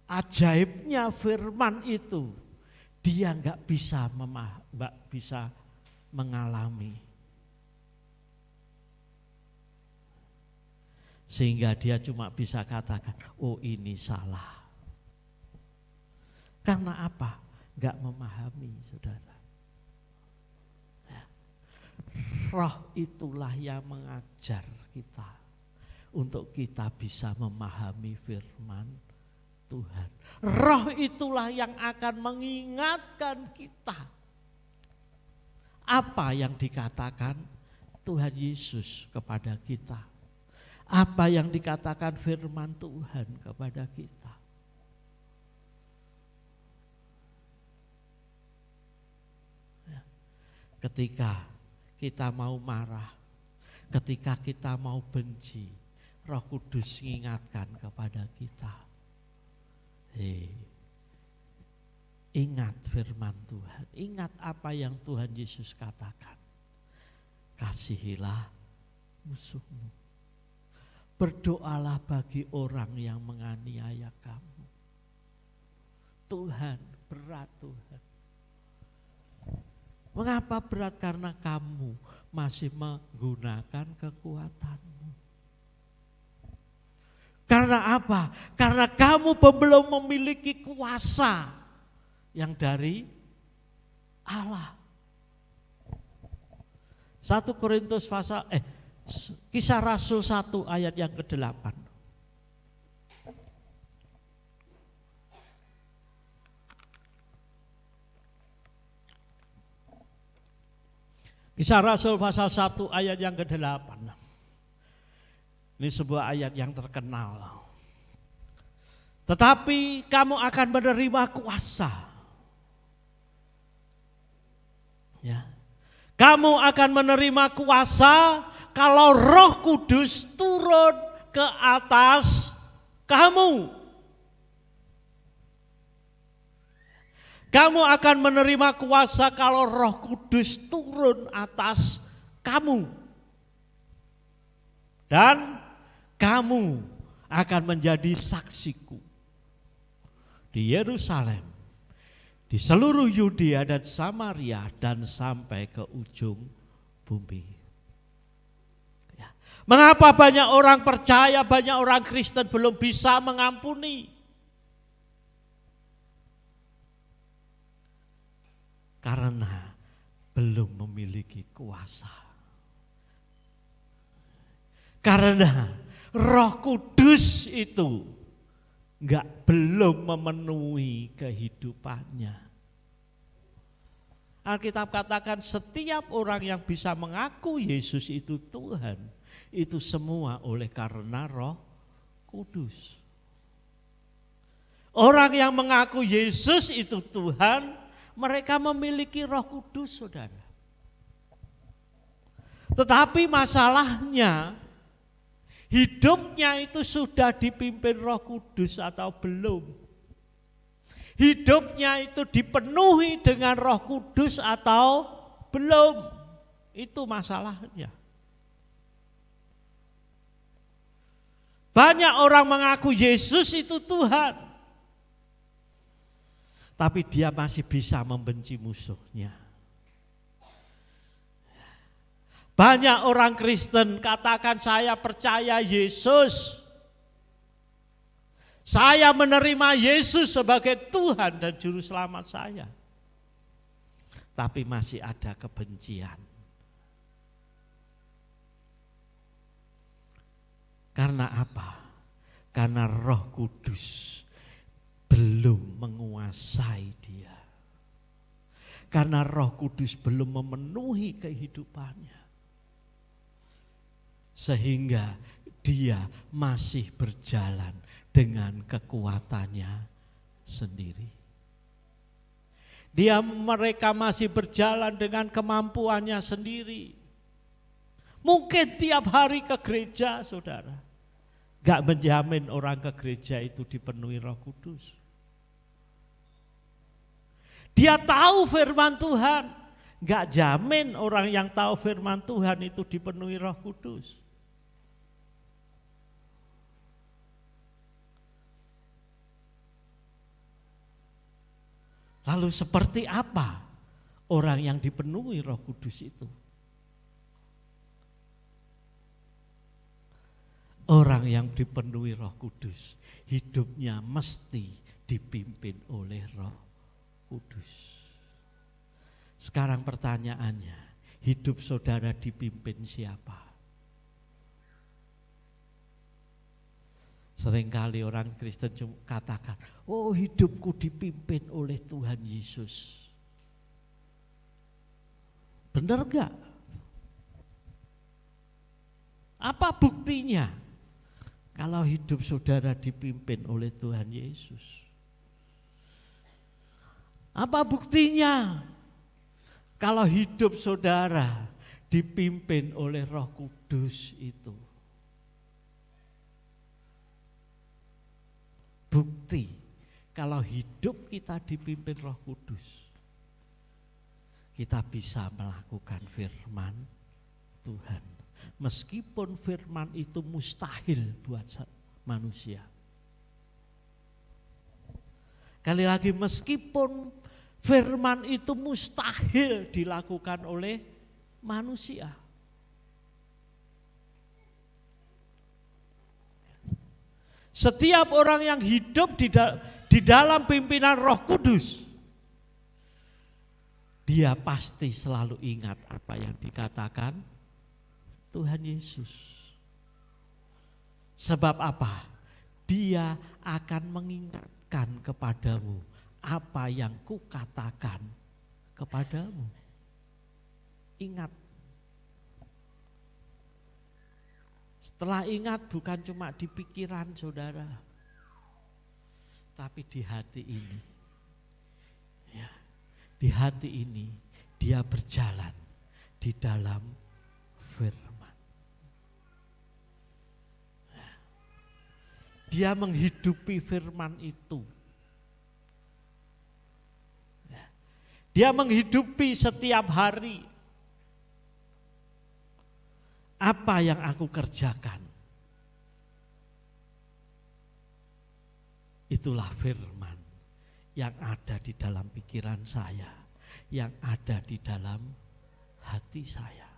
Ajaibnya firman itu dia nggak bisa mengalami, sehingga dia cuma bisa katakan, oh ini salah. Karena apa? Nggak memahami, saudara. Roh itulah yang mengajar kita untuk kita bisa memahami firman Tuhan. Roh itulah yang akan mengingatkan kita apa yang dikatakan Tuhan Yesus kepada kita, apa yang dikatakan firman Tuhan kepada kita. Ketika kita mau marah, ketika kita mau benci, Roh Kudus mengingatkan kepada kita. Ingat firman Tuhan, ingat apa yang Tuhan Yesus katakan. Kasihilah musuhmu, berdoalah bagi orang yang menganiaya kamu. Tuhan, berat Tuhan. Mengapa berat? Karena kamu masih menggunakan kekuatanmu. Karena apa? Karena kamu belum memiliki kuasa yang dari Allah. 1 Korintus Kisah Rasul 1 ayat yang ke-8. Kisah Rasul pasal 1 ayat yang ke-8. Ini sebuah ayat yang terkenal. Tetapi kamu akan menerima kuasa. Ya. Kamu akan menerima kuasa kalau Roh Kudus turun ke atas kamu. Kamu akan menerima kuasa kalau Roh Kudus turun atas kamu. Dan kamu akan menjadi saksiku di Yerusalem, di seluruh Yudea dan Samaria, dan sampai ke ujung bumi. Ya. Mengapa banyak orang percaya, banyak orang Kristen belum bisa mengampuni? Karena belum memiliki kuasa. Karena Roh Kudus itu belum memenuhi kehidupannya. Alkitab katakan setiap orang yang bisa mengaku Yesus itu Tuhan, itu semua oleh karena Roh Kudus. Orang yang mengaku Yesus itu Tuhan, mereka memiliki Roh Kudus, saudara. Tetapi masalahnya, hidupnya itu sudah dipimpin Roh Kudus atau belum? Hidupnya itu dipenuhi dengan Roh Kudus atau belum? Itu masalahnya. Banyak orang mengaku Yesus itu Tuhan, tapi dia masih bisa membenci musuhnya. Banyak orang Kristen katakan saya percaya Yesus, saya menerima Yesus sebagai Tuhan dan Juru Selamat saya. Tapi masih ada kebencian. Karena apa? Karena Roh Kudus belum menguasai dia. Karena Roh Kudus belum memenuhi kehidupannya. Sehingga dia masih berjalan dengan kekuatannya sendiri. Mereka masih berjalan dengan kemampuannya sendiri. Mungkin tiap hari ke gereja, saudara. Gak menjamin orang ke gereja itu dipenuhi Roh Kudus. Dia tahu firman Tuhan, gak jamin orang yang tahu firman Tuhan itu dipenuhi Roh Kudus. Lalu seperti apa orang yang dipenuhi Roh Kudus itu? Orang yang dipenuhi Roh Kudus, hidupnya mesti dipimpin oleh Roh Kudus. Sekarang pertanyaannya, hidup saudara dipimpin siapa? Seringkali orang Kristen katakan, oh hidupku dipimpin oleh Tuhan Yesus. Benar gak? Apa buktinya? Kalau hidup saudara dipimpin oleh Tuhan Yesus. Apa buktinya? Kalau hidup saudara dipimpin oleh Roh Kudus itu. Bukti kalau hidup kita dipimpin Roh Kudus, kita bisa melakukan firman Tuhan. Meskipun firman itu mustahil buat manusia. Kali lagi, meskipun firman itu mustahil dilakukan oleh manusia. Setiap orang yang hidup di dalam pimpinan Roh Kudus, dia pasti selalu ingat apa yang dikatakan Tuhan Yesus. Sebab apa? Dia akan mengingatkan kepadamu apa yang kukatakan kepadamu. Ingat. Setelah ingat bukan cuma di pikiran saudara, tapi di hati ini. Ya, di hati ini dia berjalan di dalam firman. Dia menghidupi firman itu. Dia menghidupi setiap hari. Apa yang aku kerjakan? Itulah firman yang ada di dalam pikiran saya, yang ada di dalam hati saya.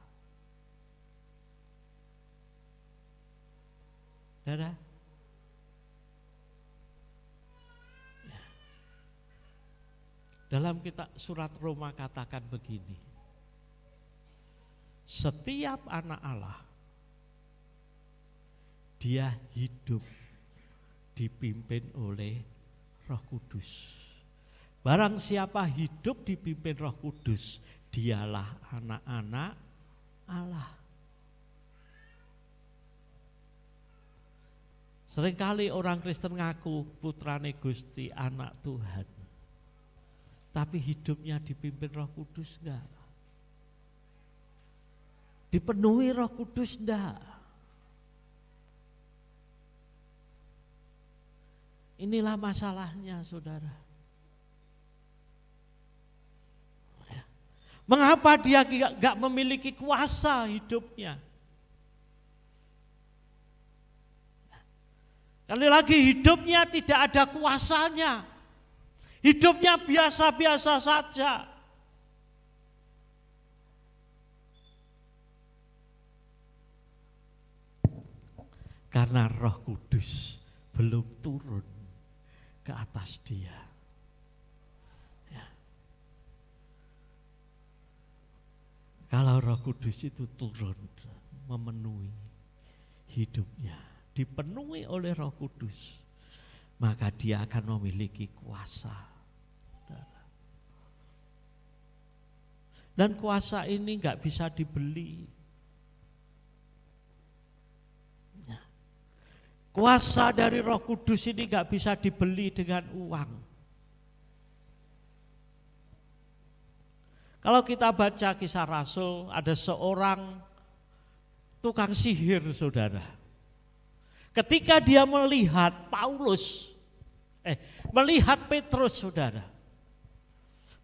Saudara, dalam kitab surat Roma katakan begini, setiap anak Allah dia hidup dipimpin oleh Roh Kudus. Barang siapa hidup dipimpin Roh Kudus, dialah anak-anak Allah. Seringkali orang Kristen ngaku putrane Gusti, anak Tuhan. Tapi hidupnya dipimpin Roh Kudus enggak? Dipenuhi Roh Kudus enggak? Inilah masalahnya, saudara. Mengapa dia enggak memiliki kuasa hidupnya? Kali lagi hidupnya tidak ada kuasanya. Hidupnya biasa-biasa saja. Karena Roh Kudus belum turun ke atas dia. Ya. Kalau Roh Kudus itu turun memenuhi hidupnya, dipenuhi oleh Roh Kudus, maka dia akan memiliki kuasa. Dan kuasa ini enggak bisa dibeli. Kuasa dari Roh Kudus ini enggak bisa dibeli dengan uang. Kalau kita baca Kisah Rasul, ada seorang tukang sihir, saudara. Ketika dia melihat melihat Petrus, saudara,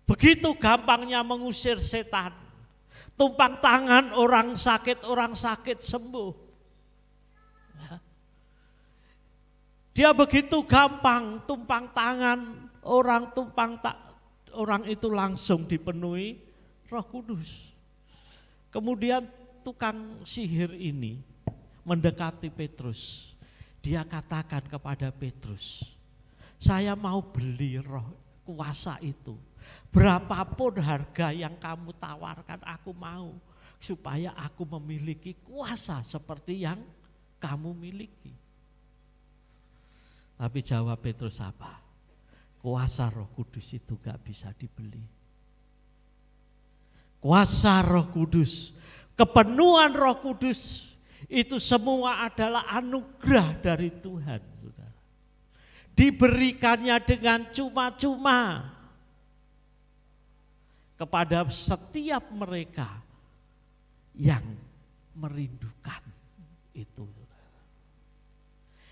begitu gampangnya mengusir setan, tumpang tangan orang sakit sembuh. Dia begitu gampang tumpang tangan orang itu langsung dipenuhi Roh Kudus. Kemudian tukang sihir ini mendekati Petrus. Dia katakan kepada Petrus, saya mau beli roh kuasa itu. Berapapun harga yang kamu tawarkan aku mau, supaya aku memiliki kuasa seperti yang kamu miliki. Tapi jawab Petrus apa? Kuasa Roh Kudus itu gak bisa dibeli. Kuasa Roh Kudus, kepenuhan Roh Kudus itu semua adalah anugerah dari Tuhan. Diberikannya dengan cuma-cuma kepada setiap mereka yang merindukan itu.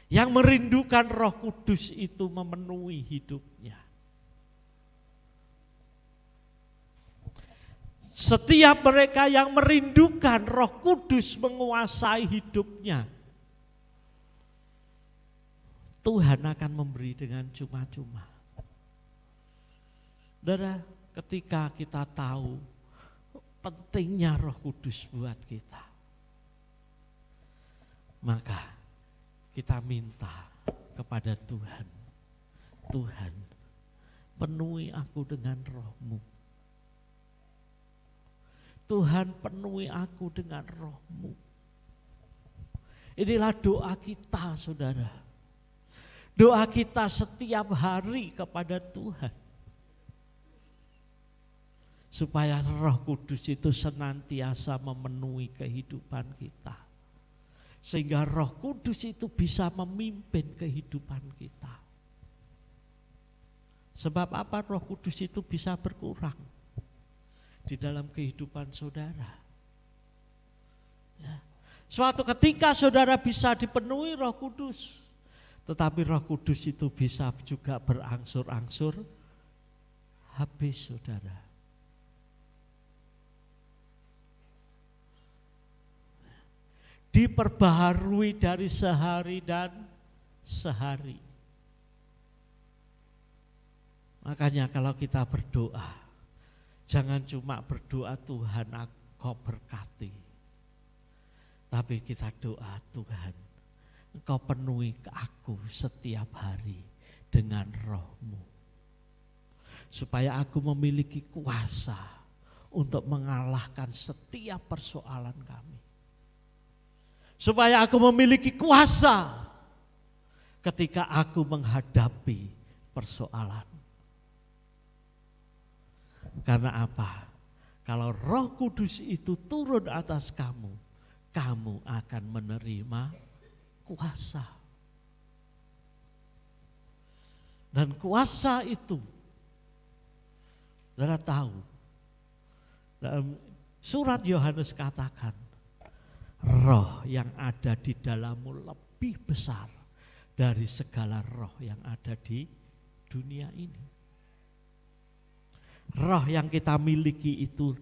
Yang merindukan Roh Kudus itu memenuhi hidupnya. Setiap mereka yang merindukan Roh Kudus menguasai hidupnya, Tuhan akan memberi dengan cuma-cuma. Saudara, ketika kita tahu pentingnya Roh Kudus buat kita, maka kita minta kepada Tuhan, Tuhan penuhi aku dengan Roh-Mu. Tuhan penuhi aku dengan Roh-Mu. Inilah doa kita, saudara. Doa kita setiap hari kepada Tuhan. Supaya Roh Kudus itu senantiasa memenuhi kehidupan kita. Sehingga Roh Kudus itu bisa memimpin kehidupan kita. Sebab apa Roh Kudus itu bisa berkurang di dalam kehidupan saudara. Ya. Suatu ketika saudara bisa dipenuhi Roh Kudus, tetapi Roh Kudus itu bisa juga berangsur-angsur habis, saudara. diperbaharui dari sehari dan sehari. Makanya kalau kita berdoa, jangan cuma berdoa Tuhan Engkau berkati, tapi kita doa Tuhan Engkau penuhi aku setiap hari dengan Roh-Mu, supaya aku memiliki kuasa untuk mengalahkan setiap persoalan kami, supaya aku memiliki kuasa ketika aku menghadapi persoalan. Karena apa? Kalau Roh Kudus itu turun atas kamu, kamu akan menerima kuasa. Dan kuasa itu, Saudara tahu, dalam surat Yohanes katakan, roh yang ada di dalammu lebih besar dari segala roh yang ada di dunia ini. Roh yang kita miliki itu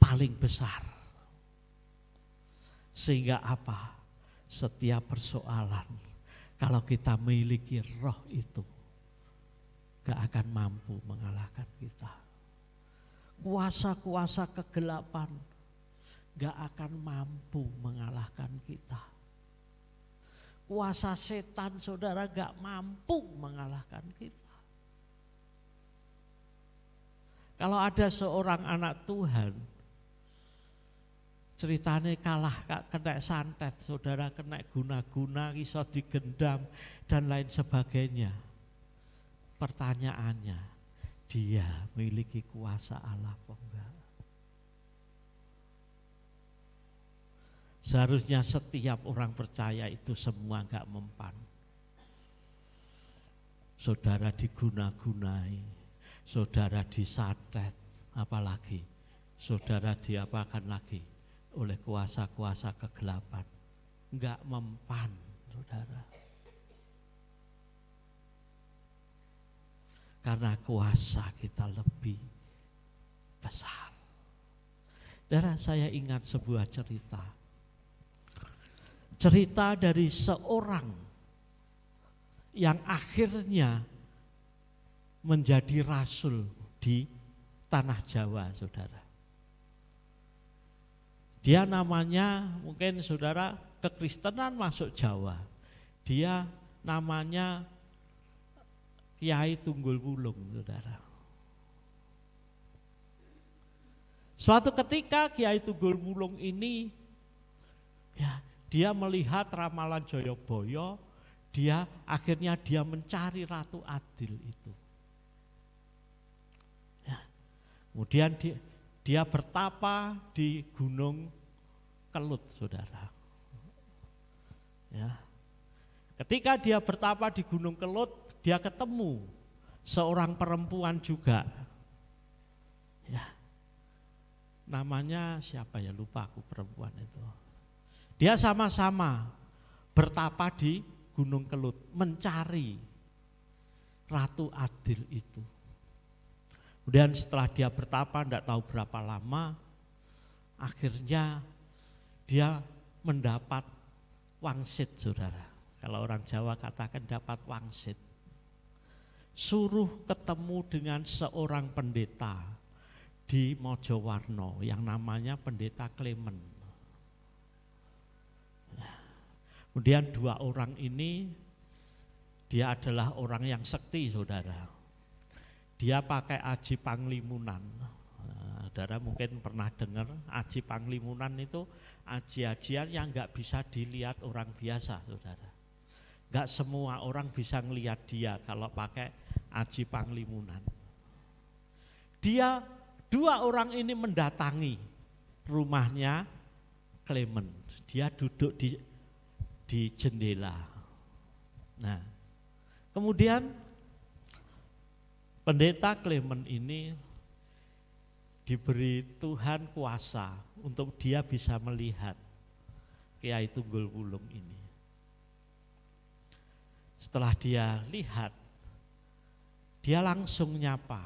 paling besar. Sehingga apa? Setiap persoalan, kalau kita memiliki roh itu, gak akan mampu mengalahkan kita. Kuasa-kuasa kegelapan gak akan mampu mengalahkan kita. Kuasa setan, saudara, gak mampu mengalahkan kita. Kalau ada seorang anak Tuhan, ceritanya kalah kena santet, saudara, kena guna-guna, iso digendam dan lain sebagainya. Pertanyaannya, dia memiliki kuasa Allah apa enggak? Seharusnya setiap orang percaya itu semua enggak mempan. Saudara diguna-gunai, saudara disantet, apalagi saudara diapakan lagi oleh kuasa-kuasa kegelapan. Enggak mempan, saudara. Karena kuasa kita lebih besar. Saudara, saya ingat sebuah cerita. Cerita dari seorang yang akhirnya menjadi rasul di tanah Jawa, saudara. Dia namanya, mungkin saudara kekristenan masuk Jawa. Dia namanya Kiai Tunggul Wulung, saudara. Suatu ketika Kiai Tunggul Wulung ini, ya, dia melihat ramalan Jayabaya, akhirnya dia mencari Ratu Adil itu. Kemudian dia bertapa di Gunung Kelut, saudara. Ya. Ketika dia bertapa di Gunung Kelut, dia ketemu seorang perempuan juga. Ya. Namanya siapa ya, lupa aku perempuan itu. Dia sama-sama bertapa di Gunung Kelut, mencari Ratu Adil itu. Kemudian setelah dia bertapa, tidak tahu berapa lama, akhirnya dia mendapat wangsit, saudara. Kalau orang Jawa katakan dapat wangsit. Suruh ketemu dengan seorang pendeta di Mojowarno yang namanya Pendeta Klemen. Kemudian dua orang ini, dia adalah orang yang sekti, saudara. Dia pakai aji panglimunan. Saudara mungkin pernah dengar aji panglimunan itu aji-ajian yang enggak bisa dilihat orang biasa, saudara. Enggak semua orang bisa ngelihat dia kalau pakai aji panglimunan. Dua orang ini mendatangi rumahnya Klemen. Dia duduk di jendela. Nah, kemudian Pendeta Klemen ini diberi Tuhan kuasa untuk dia bisa melihat Kiai Tunggul Wulung ini. Setelah dia lihat, dia langsung nyapa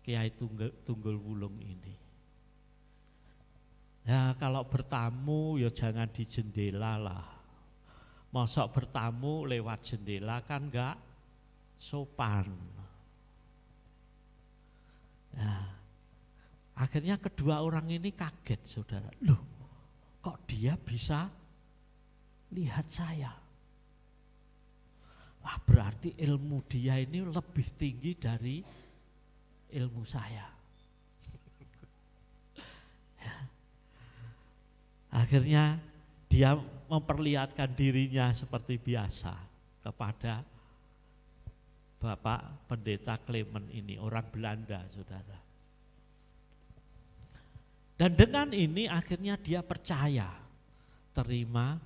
Kiai Tunggul Wulung ini. Ya kalau bertamu ya jangan di jendela lah. Mosok bertamu lewat jendela kan enggak sopan. Ya. Akhirnya kedua orang ini kaget saudara. Loh kok dia bisa lihat saya? Wah berarti ilmu dia ini lebih tinggi dari ilmu saya. Ya. Akhirnya dia memperlihatkan dirinya seperti biasa kepada Bapak Pendeta Clement ini, orang Belanda saudara. Dan dengan ini akhirnya dia percaya, terima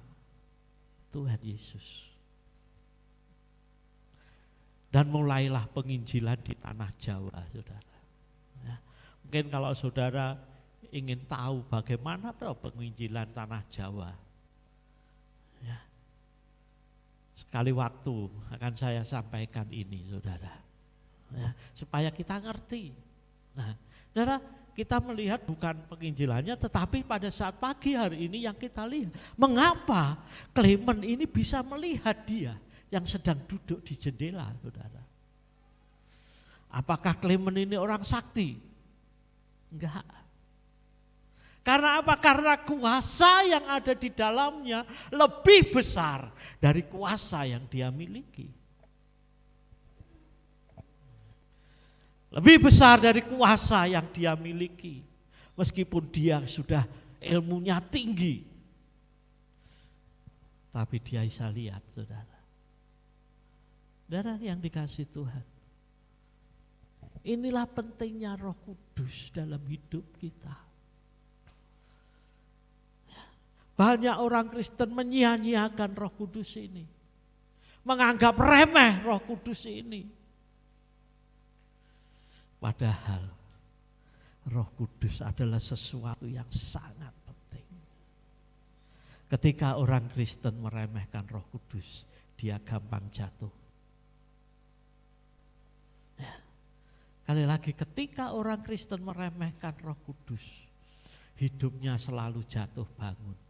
Tuhan Yesus. Dan mulailah penginjilan di tanah Jawa saudara. Ya, mungkin kalau saudara ingin tahu bagaimana penginjilan tanah Jawa, ya, sekali waktu akan saya sampaikan ini saudara, ya, supaya kita ngerti. Nah saudara, kita melihat bukan penginjilannya, tetapi pada saat pagi hari ini yang kita lihat, mengapa Clement ini bisa melihat dia yang sedang duduk di jendela saudara. Apakah Clement ini orang sakti? Enggak. Karena apa? Karena kuasa yang ada di dalamnya lebih besar dari kuasa yang dia miliki. Lebih besar dari kuasa yang dia miliki. Meskipun dia sudah ilmunya tinggi. Tapi dia bisa lihat saudara. Saudara yang dikasih Tuhan. Inilah pentingnya Roh Kudus dalam hidup kita. Banyak orang Kristen menyia-nyiakan Roh Kudus ini. Menganggap remeh Roh Kudus ini. Padahal Roh Kudus adalah sesuatu yang sangat penting. Ketika orang Kristen meremehkan Roh Kudus, dia gampang jatuh. Ya. Kali lagi ketika orang Kristen meremehkan Roh Kudus, hidupnya selalu jatuh bangun.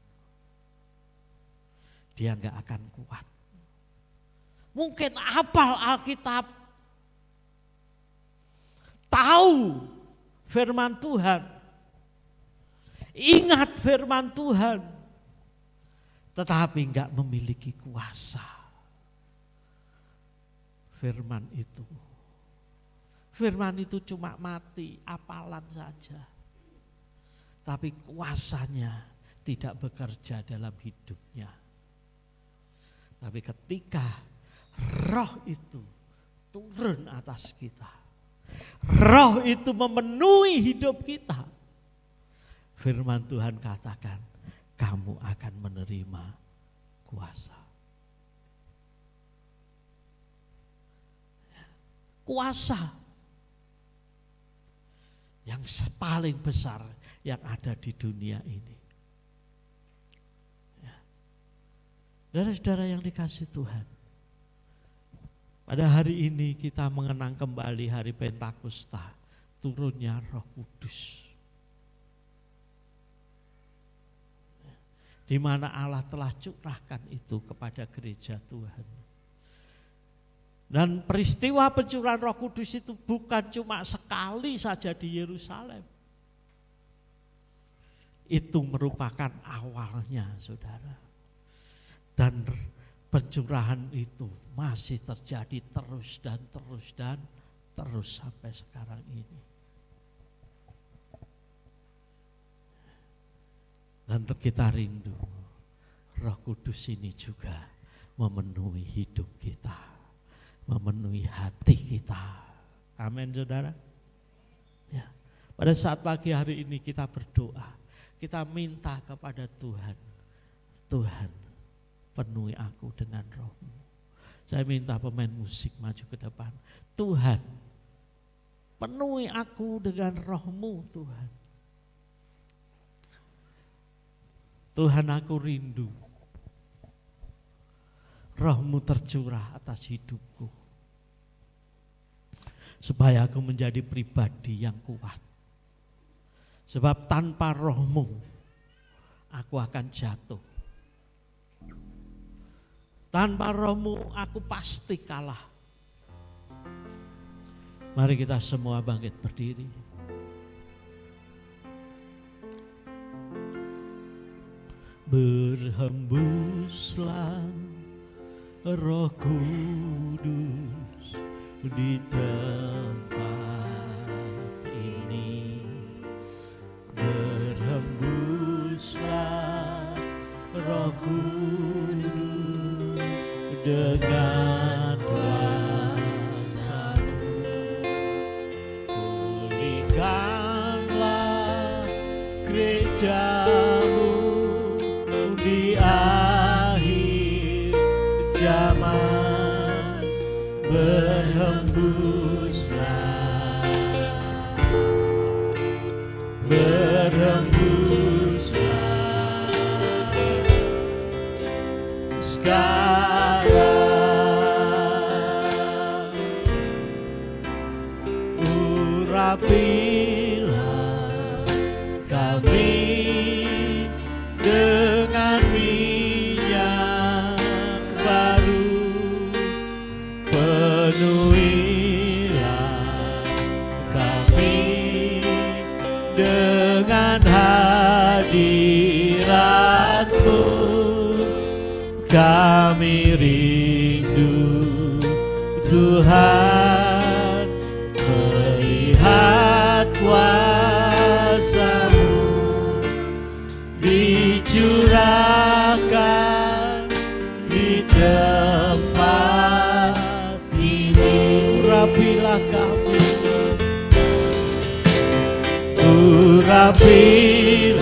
Dia enggak akan kuat. Mungkin hafal Alkitab, tahu firman Tuhan, ingat firman Tuhan, tetapi enggak memiliki kuasa. Firman itu cuma mati, hafalan saja. Tapi kuasanya tidak bekerja dalam hidupnya. Tapi ketika Roh itu turun atas kita, Roh itu memenuhi hidup kita, firman Tuhan katakan, kamu akan menerima kuasa. Kuasa yang paling besar yang ada di dunia ini. Saudara-saudara yang dikasih Tuhan, pada hari ini kita mengenang kembali hari Pentakosta, turunnya Roh Kudus. Di mana Allah telah curahkan itu kepada gereja Tuhan. Dan peristiwa pencurahan Roh Kudus itu bukan cuma sekali saja di Yerusalem. Itu merupakan awalnya saudara. Dan pencurahan itu masih terjadi terus dan terus dan terus sampai sekarang ini. Dan kita rindu Roh Kudus ini juga memenuhi hidup kita, memenuhi hati kita. Amin saudara. Ya. Pada saat pagi hari ini kita berdoa, kita minta kepada Tuhan, Tuhan penuhi aku dengan Roh-Mu. Saya minta pemain musik maju ke depan. Tuhan, penuhi aku dengan Roh-Mu Tuhan. Tuhan, aku rindu Roh-Mu tercurah atas hidupku. Supaya aku menjadi pribadi yang kuat. Sebab tanpa Roh-Mu aku akan jatuh. Tanpa rohmu aku pasti kalah. Mari kita semua bangkit berdiri. Berhembuslah Roh Kudus di tempat ini. Berhembuslah Roh Kudus dengan kuasa-Mu. Pulihkanlah gereja-Mu di akhir zaman. Berhembuslah, berhembuslah sekarang. Urapilah kami dengan minyak baru, penuhilah kami dengan hadirat-Mu. Kami rindu Tuhan melihat kuasa-Mu dicurahkan di tempat ini. Urapilah kami, urapilah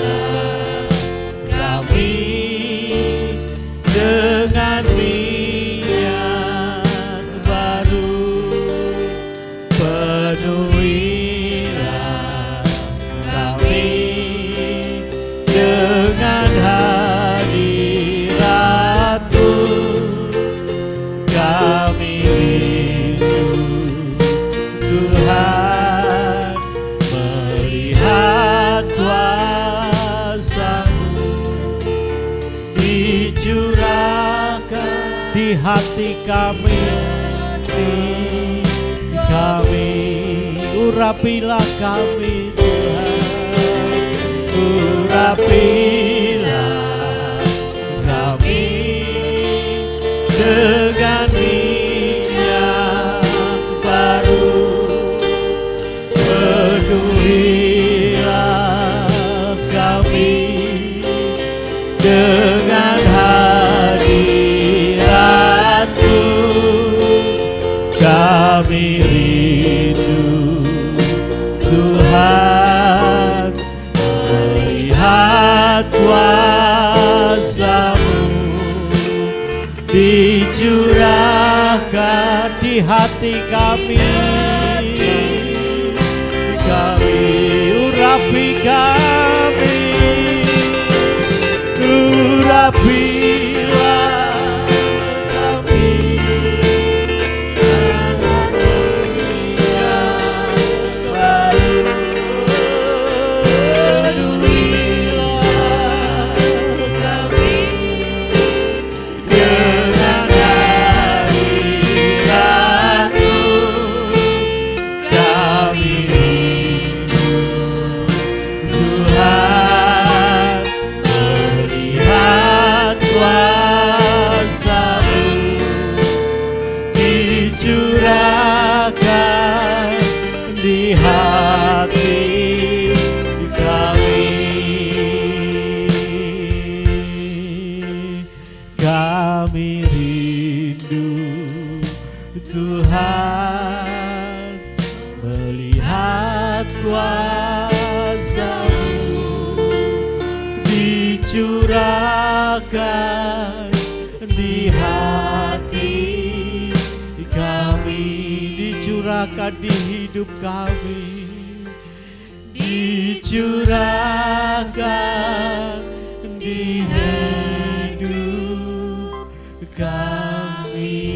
kami dengan minyak baru, penuhilah kami dengan hadirat-Mu. Kami rindu Tuhan melihat kuasa-Mu dicurahkan di hati kami, urapilah kami Tuhan, urapilah kami dengan minyak baru, penuhilah kami dengan hadirat-Mu. Kami rindu Tuhan melihat kuasa-Mu dicurahkan di hati kami. Kami urapi kami, urapilah kami dengan minyak baru, penuhilah kami dengan hadirat-Mu. Kami rindu Tuhan melihat kuasa-Mu dicurahkan di hati kami. Kami rindu Tuhan melihat kuasa-Mu dicurahkan di hati kami, dicurahkan di hidup kami, dicurahkan di hidup kami.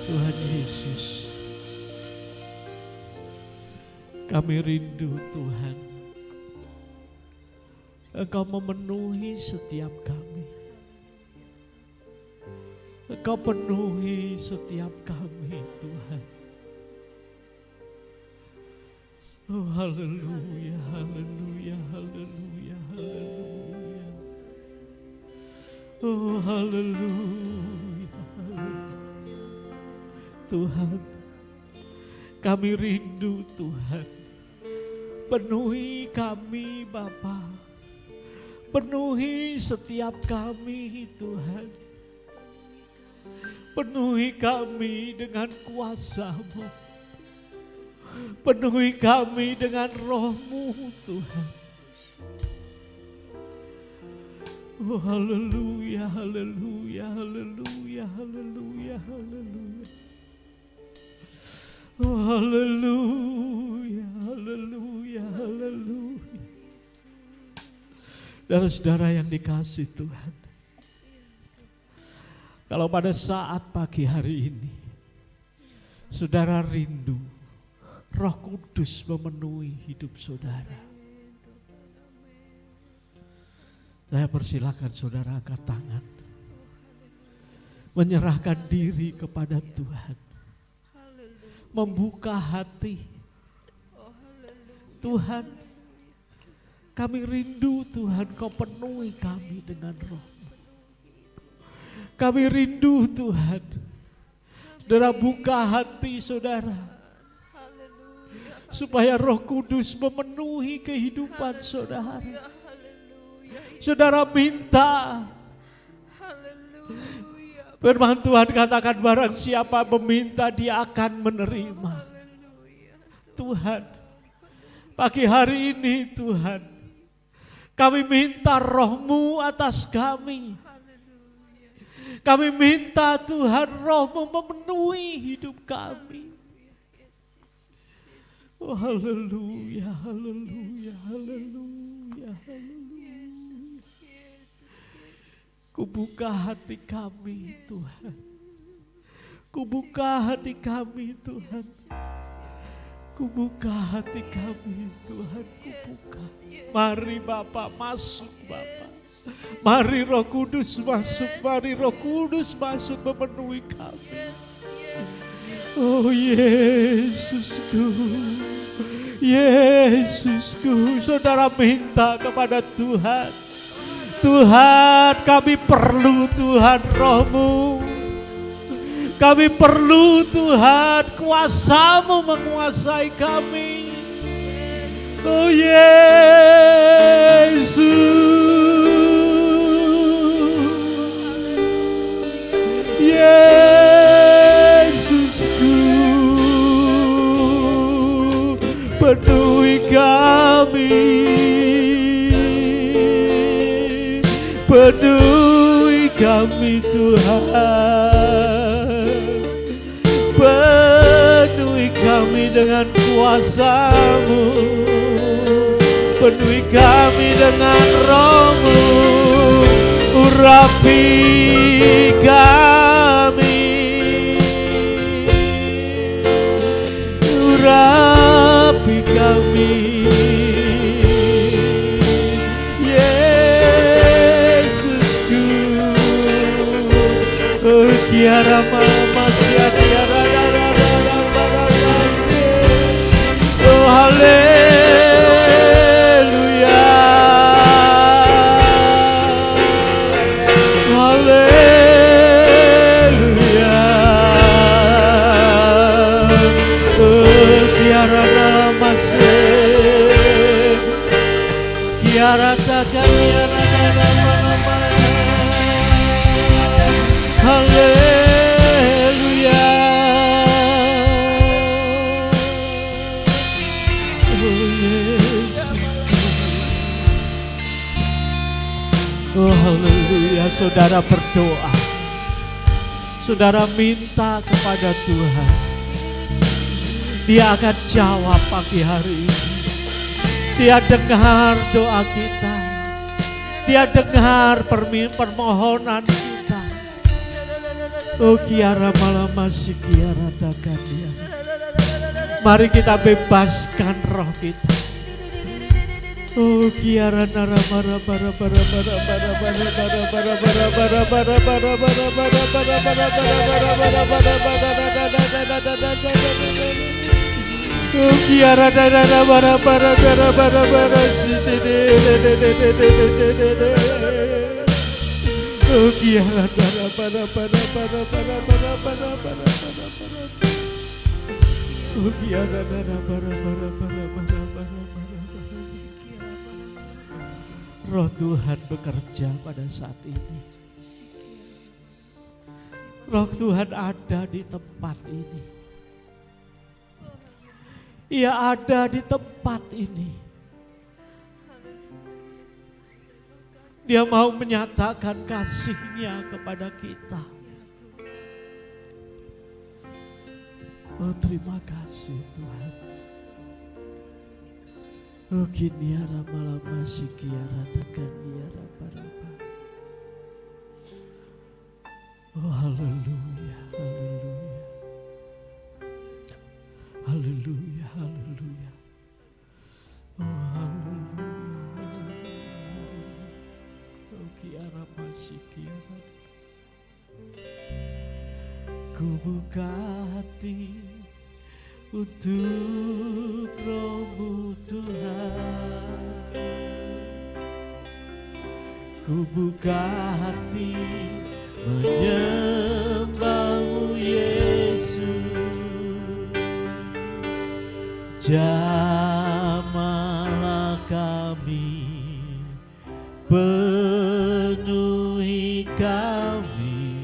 Tuhan Yesus, Kami rindu Tuhan, Engkau memenuhi setiap kami. Engkau penuhi setiap kami Tuhan. Oh haleluya, haleluya, haleluya, haleluya. Oh haleluya, haleluya. Tuhan, kami rindu Tuhan. Penuhi kami Bapa. Penuhi setiap kami Tuhan. Penuhi kami dengan kuasa-Mu. Penuhi kami dengan Roh-Mu Tuhan. Oh haleluya, haleluya, haleluya, haleluya, haleluya. Oh haleluya, haleluya, haleluya. Saudara-saudara yang dikasih Tuhan, kalau pada saat pagi hari ini saudara rindu Roh Kudus memenuhi hidup saudara, saya persilakan saudara angkat tangan, menyerahkan diri kepada Tuhan, membuka hati. Tuhan, kami rindu Tuhan, Kau penuhi kami dengan Roh-Mu. Kami rindu Tuhan, saudara buka hati saudara, supaya Roh Kudus memenuhi kehidupan saudara. Saudara minta, firman Tuhan katakan barang siapa meminta dia akan menerima. Tuhan, pagi hari ini Tuhan, kami minta Roh-Mu atas kami. Kami minta Tuhan Roh-Mu memenuhi hidup kami. Oh haleluya, haleluya, haleluya, haleluya. Kubuka hati kami Tuhan. Kubuka hati kami Tuhan. Kubuka hati kami Tuhan, kubuka. Mari Bapa masuk Bapa. Mari Roh Kudus masuk, mari Roh Kudus masuk memenuhi kami. Oh Yesusku, Yesusku, saudara minta kepada Tuhan. Tuhan, kami perlu Tuhan Roh-Mu. Kami perlu Tuhan kuasa-Mu menguasai kami. Oh Yesus, Yesusku, penuhi kami, penuhi kami Tuhan. Penuhi kami dengan kuasa-Mu, penuhi kami dengan Roh-Mu, urapi kami, urapi kami. Yesusku, oh kiara mama siara. Haleluya, haleluya. Kiara dalam masjid, kiara takkan kiara dalam nama. Haleluya. Oh haleluya, saudara berdoa. Saudara minta kepada Tuhan. Dia akan jawab pagi hari ini. Dia dengar doa kita. Dia dengar permohonan kita. Oh kiara malam masih kiara takkan dia. Mari kita bebaskan roh kita. Oh kiara nara bara bara bara bara bara bara bara bara bara bara bara bara bara bara bara bara bara bara. Oh kiara nara bara bara bara bara bara. Oh kiara nara bara bara bara bara bara bara bara bara. Oh kiara nara bara bara bara bara bara. Roh Tuhan bekerja pada saat ini. Roh Tuhan ada di tempat ini. Ia ada di tempat ini. Dia mau menyatakan kasih-Nya kepada kita. Oh terima kasih Tuhan. Oh kiniara malama sikiara takaniara paraba. Oh haleluya, haleluya. Haleluya, haleluya. Oh haleluya. Oh kiara masikiara. Ku buka hati untuk Roh-Mu Tuhan. Ku buka hati menyembah-Mu Yesus. Jamahlah kami, penuhi kami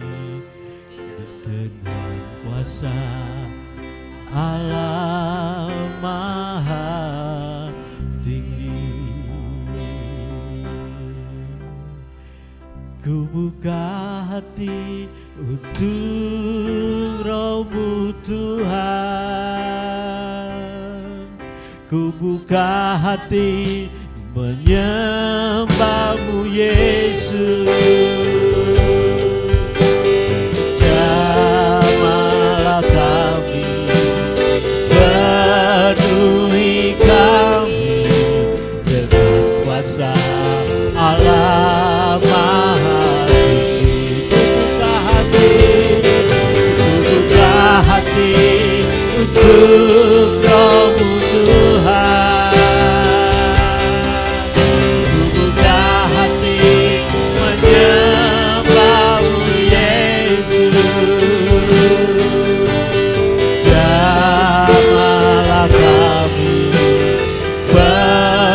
dengan kuasa Allah Maha Tinggi. Ku buka hati untuk Roh-Mu Tuhan. Ku buka hati menyembah-Mu Yesus. Jamahlah kami, penuhi kami dengan kuasa Allah Maha Tinggi. Ku buka hati untuk Roh-Mu Tuhan. Ku buka hati menyembah-Mu Yesus. Jamahlah kami,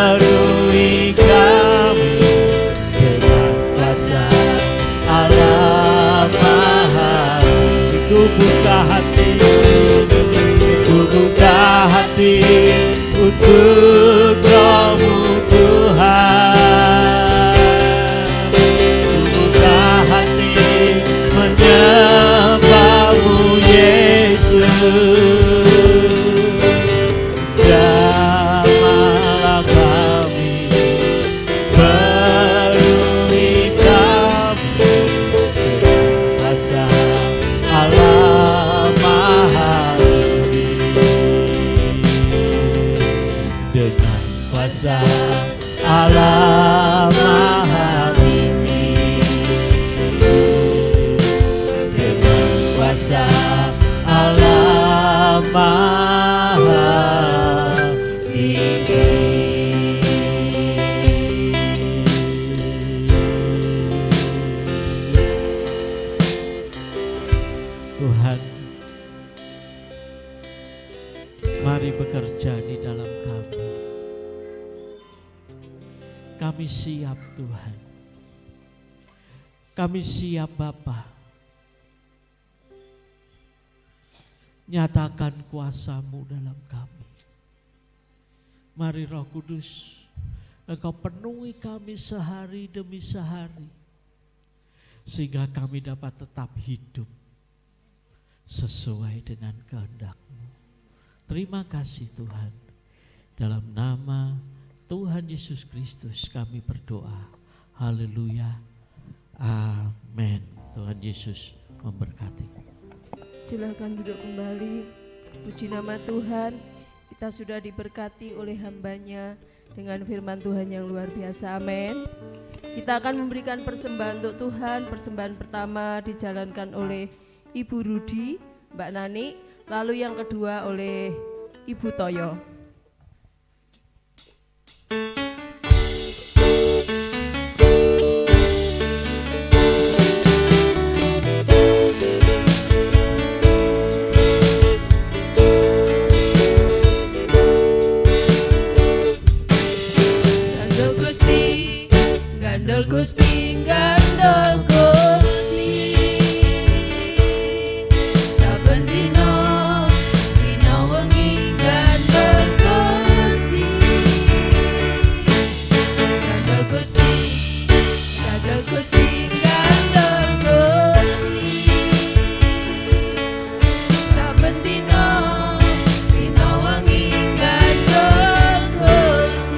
penuhi kami dengan kuasa Allah Maha Tinggi. Ku buka hati, ku buka hati untuk Roh-Mu Tuhan. Ku buka hati menyembah-Mu Yesus. Jamahlah kami, penuhi kami dengan kuasa Allah Maha Tinggi. Dengan kuasa Allah Maha Tinggi. Dengan kuasa Allah Maha Tinggi. Tuhan, mari bekerja di dalam kami. Kami siap Tuhan. Kami siap Bapa. Nyatakan kuasa-Mu dalam kami. Mari Roh Kudus, Engkau penuhi kami sehari demi sehari, sehingga kami dapat tetap hidup sesuai dengan kehendak-Mu. Terima kasih Tuhan. Dalam nama Tuhan Yesus Kristus kami berdoa. Haleluya. Amin. Tuhan Yesus memberkati. Silakan duduk kembali. Puji nama Tuhan. Kita sudah diberkati oleh hamba-Nya dengan firman Tuhan yang luar biasa, amin. Kita akan memberikan persembahan untuk Tuhan. Persembahan pertama dijalankan oleh Ibu Rudi, Mbak Nani, lalu yang kedua oleh Ibu Toyo. Gandol Gusti, gandol Gusti, saben dina wengi gandol Gusti, gandol Gusti, gandol Gusti, gandol Gusti, saben dina wengi gandol Gusti.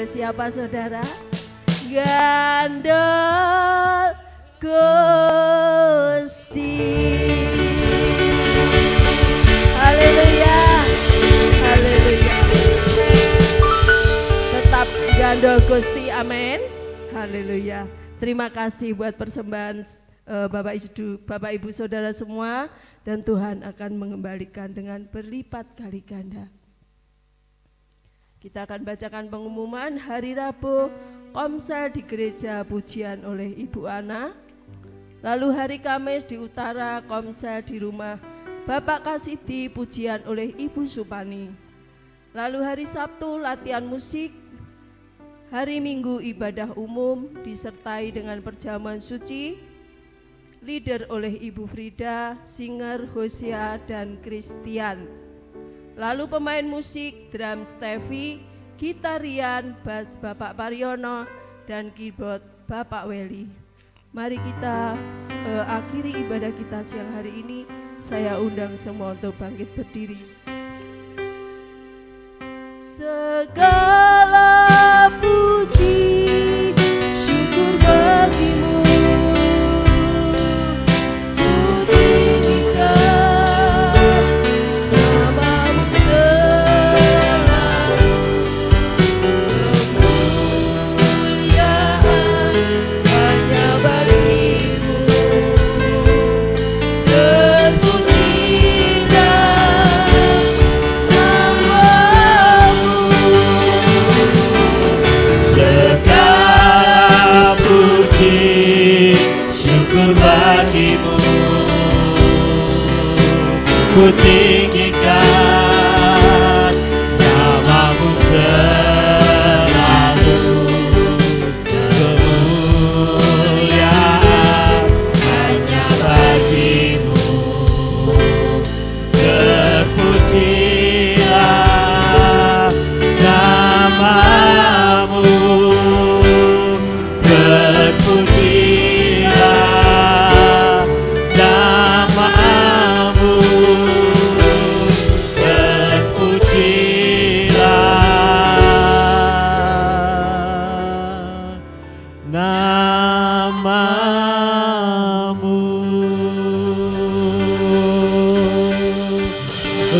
Siapa saudara? Gandol Gusti. Haleluya, haleluya. Tetap gandol Gusti, amin. Haleluya. Terima kasih buat persembahan Bapak Ibu Saudara semua, dan Tuhan akan mengembalikan dengan berlipat kali ganda. Kita akan bacakan pengumuman hari Rabu komsel di gereja pujian oleh Ibu Ana. Lalu hari Kamis di utara komsel di rumah Bapak Kasidi pujian oleh Ibu Supani. Lalu hari Sabtu latihan musik. Hari Minggu ibadah umum disertai dengan perjamuan suci. Leader oleh Ibu Frida, singer Hosea dan Christian. Lalu pemain musik drum Stevi, gitar Rian, bass Bapak Pariono, dan keyboard Bapak Weli. Mari kita akhiri ibadah kita siang hari ini. Saya undang semua untuk bangkit berdiri. Segala puji syukur bagimu, bagimu, ku tinggikan namamu selalu, kemuliaan hanya bagimu, terpujilah namamu, terpujilah namamu, terpujilah namamu.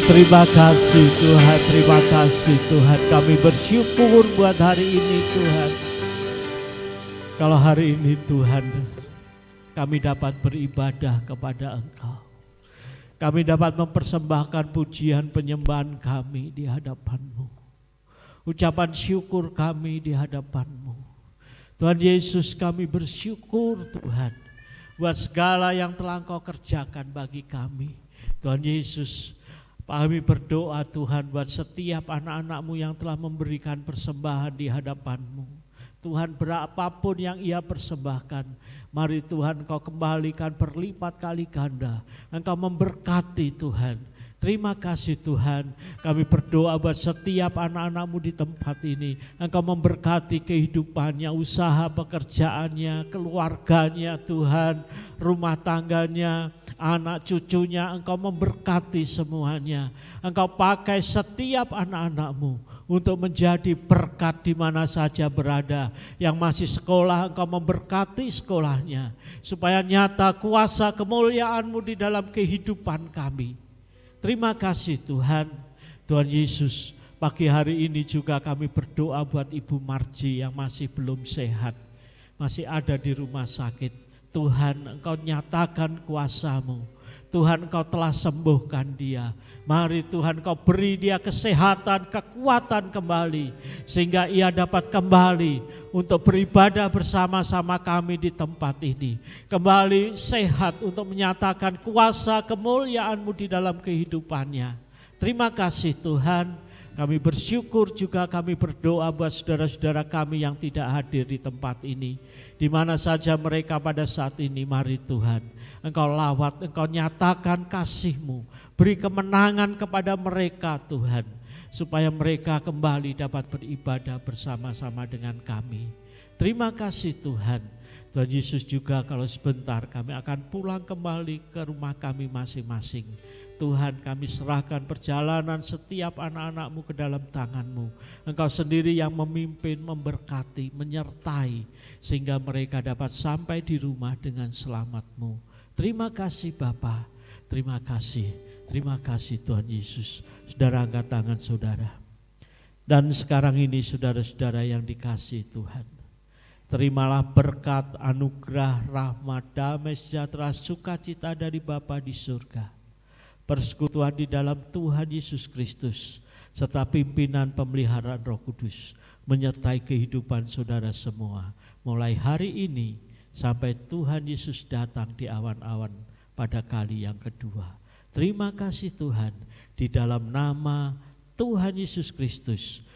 Terima kasih Tuhan, terima kasih Tuhan. Kami bersyukur buat hari ini Tuhan. Kalau hari ini Tuhan kami dapat beribadah kepada Engkau. Kami dapat mempersembahkan pujian penyembahan kami di hadapan-Mu. Ucapan syukur kami di hadapan-Mu. Tuhan Yesus, kami bersyukur Tuhan buat segala yang telah Engkau kerjakan bagi kami. Tuhan Yesus, kami berdoa Tuhan buat setiap anak-anak-Mu yang telah memberikan persembahan di hadapan-Mu. Tuhan, berapapun yang ia persembahkan, mari Tuhan Engkau kembalikan berlipat kali ganda. Engkau memberkati Tuhan. Terima kasih Tuhan, kami berdoa buat setiap anak-anak-Mu di tempat ini. Engkau memberkati kehidupannya, usaha pekerjaannya, keluarganya Tuhan, rumah tangganya, anak cucunya. Engkau memberkati semuanya. Engkau pakai setiap anak-anak-Mu untuk menjadi berkat di mana saja berada. Yang masih sekolah, Engkau memberkati sekolahnya, supaya nyata kuasa kemuliaan-Mu di dalam kehidupan kami. Terima kasih Tuhan. Tuhan Yesus, pagi hari ini juga kami berdoa buat Ibu Marji yang masih belum sehat, masih ada di rumah sakit. Tuhan, Engkau nyatakan kuasa-Mu. Tuhan, Engkau telah sembuhkan dia. Mari Tuhan, Engkau beri dia kesehatan, kekuatan kembali, sehingga ia dapat kembali untuk beribadah bersama-sama kami di tempat ini. Kembali sehat untuk menyatakan kuasa kemuliaan-Mu di dalam kehidupannya. Terima kasih Tuhan. Kami bersyukur juga, kami berdoa buat saudara-saudara kami yang tidak hadir di tempat ini. Di mana saja mereka pada saat ini, mari Tuhan, Engkau lawat, Engkau nyatakan kasih-Mu. Beri kemenangan kepada mereka Tuhan, supaya mereka kembali dapat beribadah bersama-sama dengan kami. Terima kasih Tuhan. Tuhan Yesus juga kalau sebentar kami akan pulang kembali ke rumah kami masing-masing. Tuhan, kami serahkan perjalanan setiap anak-anak-Mu ke dalam tangan-Mu. Engkau sendiri yang memimpin, memberkati, menyertai, sehingga mereka dapat sampai di rumah dengan selamat-Mu. Terima kasih Bapa, terima kasih Tuhan Yesus. Saudara, angkat tangan saudara. Dan sekarang ini saudara-saudara yang dikasihi Tuhan, terimalah berkat, anugerah, rahmat, damai, sejahtera, sukacita dari Bapa di surga. Persekutuan di dalam Tuhan Yesus Kristus serta pimpinan pemeliharaan Roh Kudus menyertai kehidupan saudara semua mulai hari ini sampai Tuhan Yesus datang di awan-awan pada kali yang kedua. Terima kasih Tuhan, di dalam nama Tuhan Yesus Kristus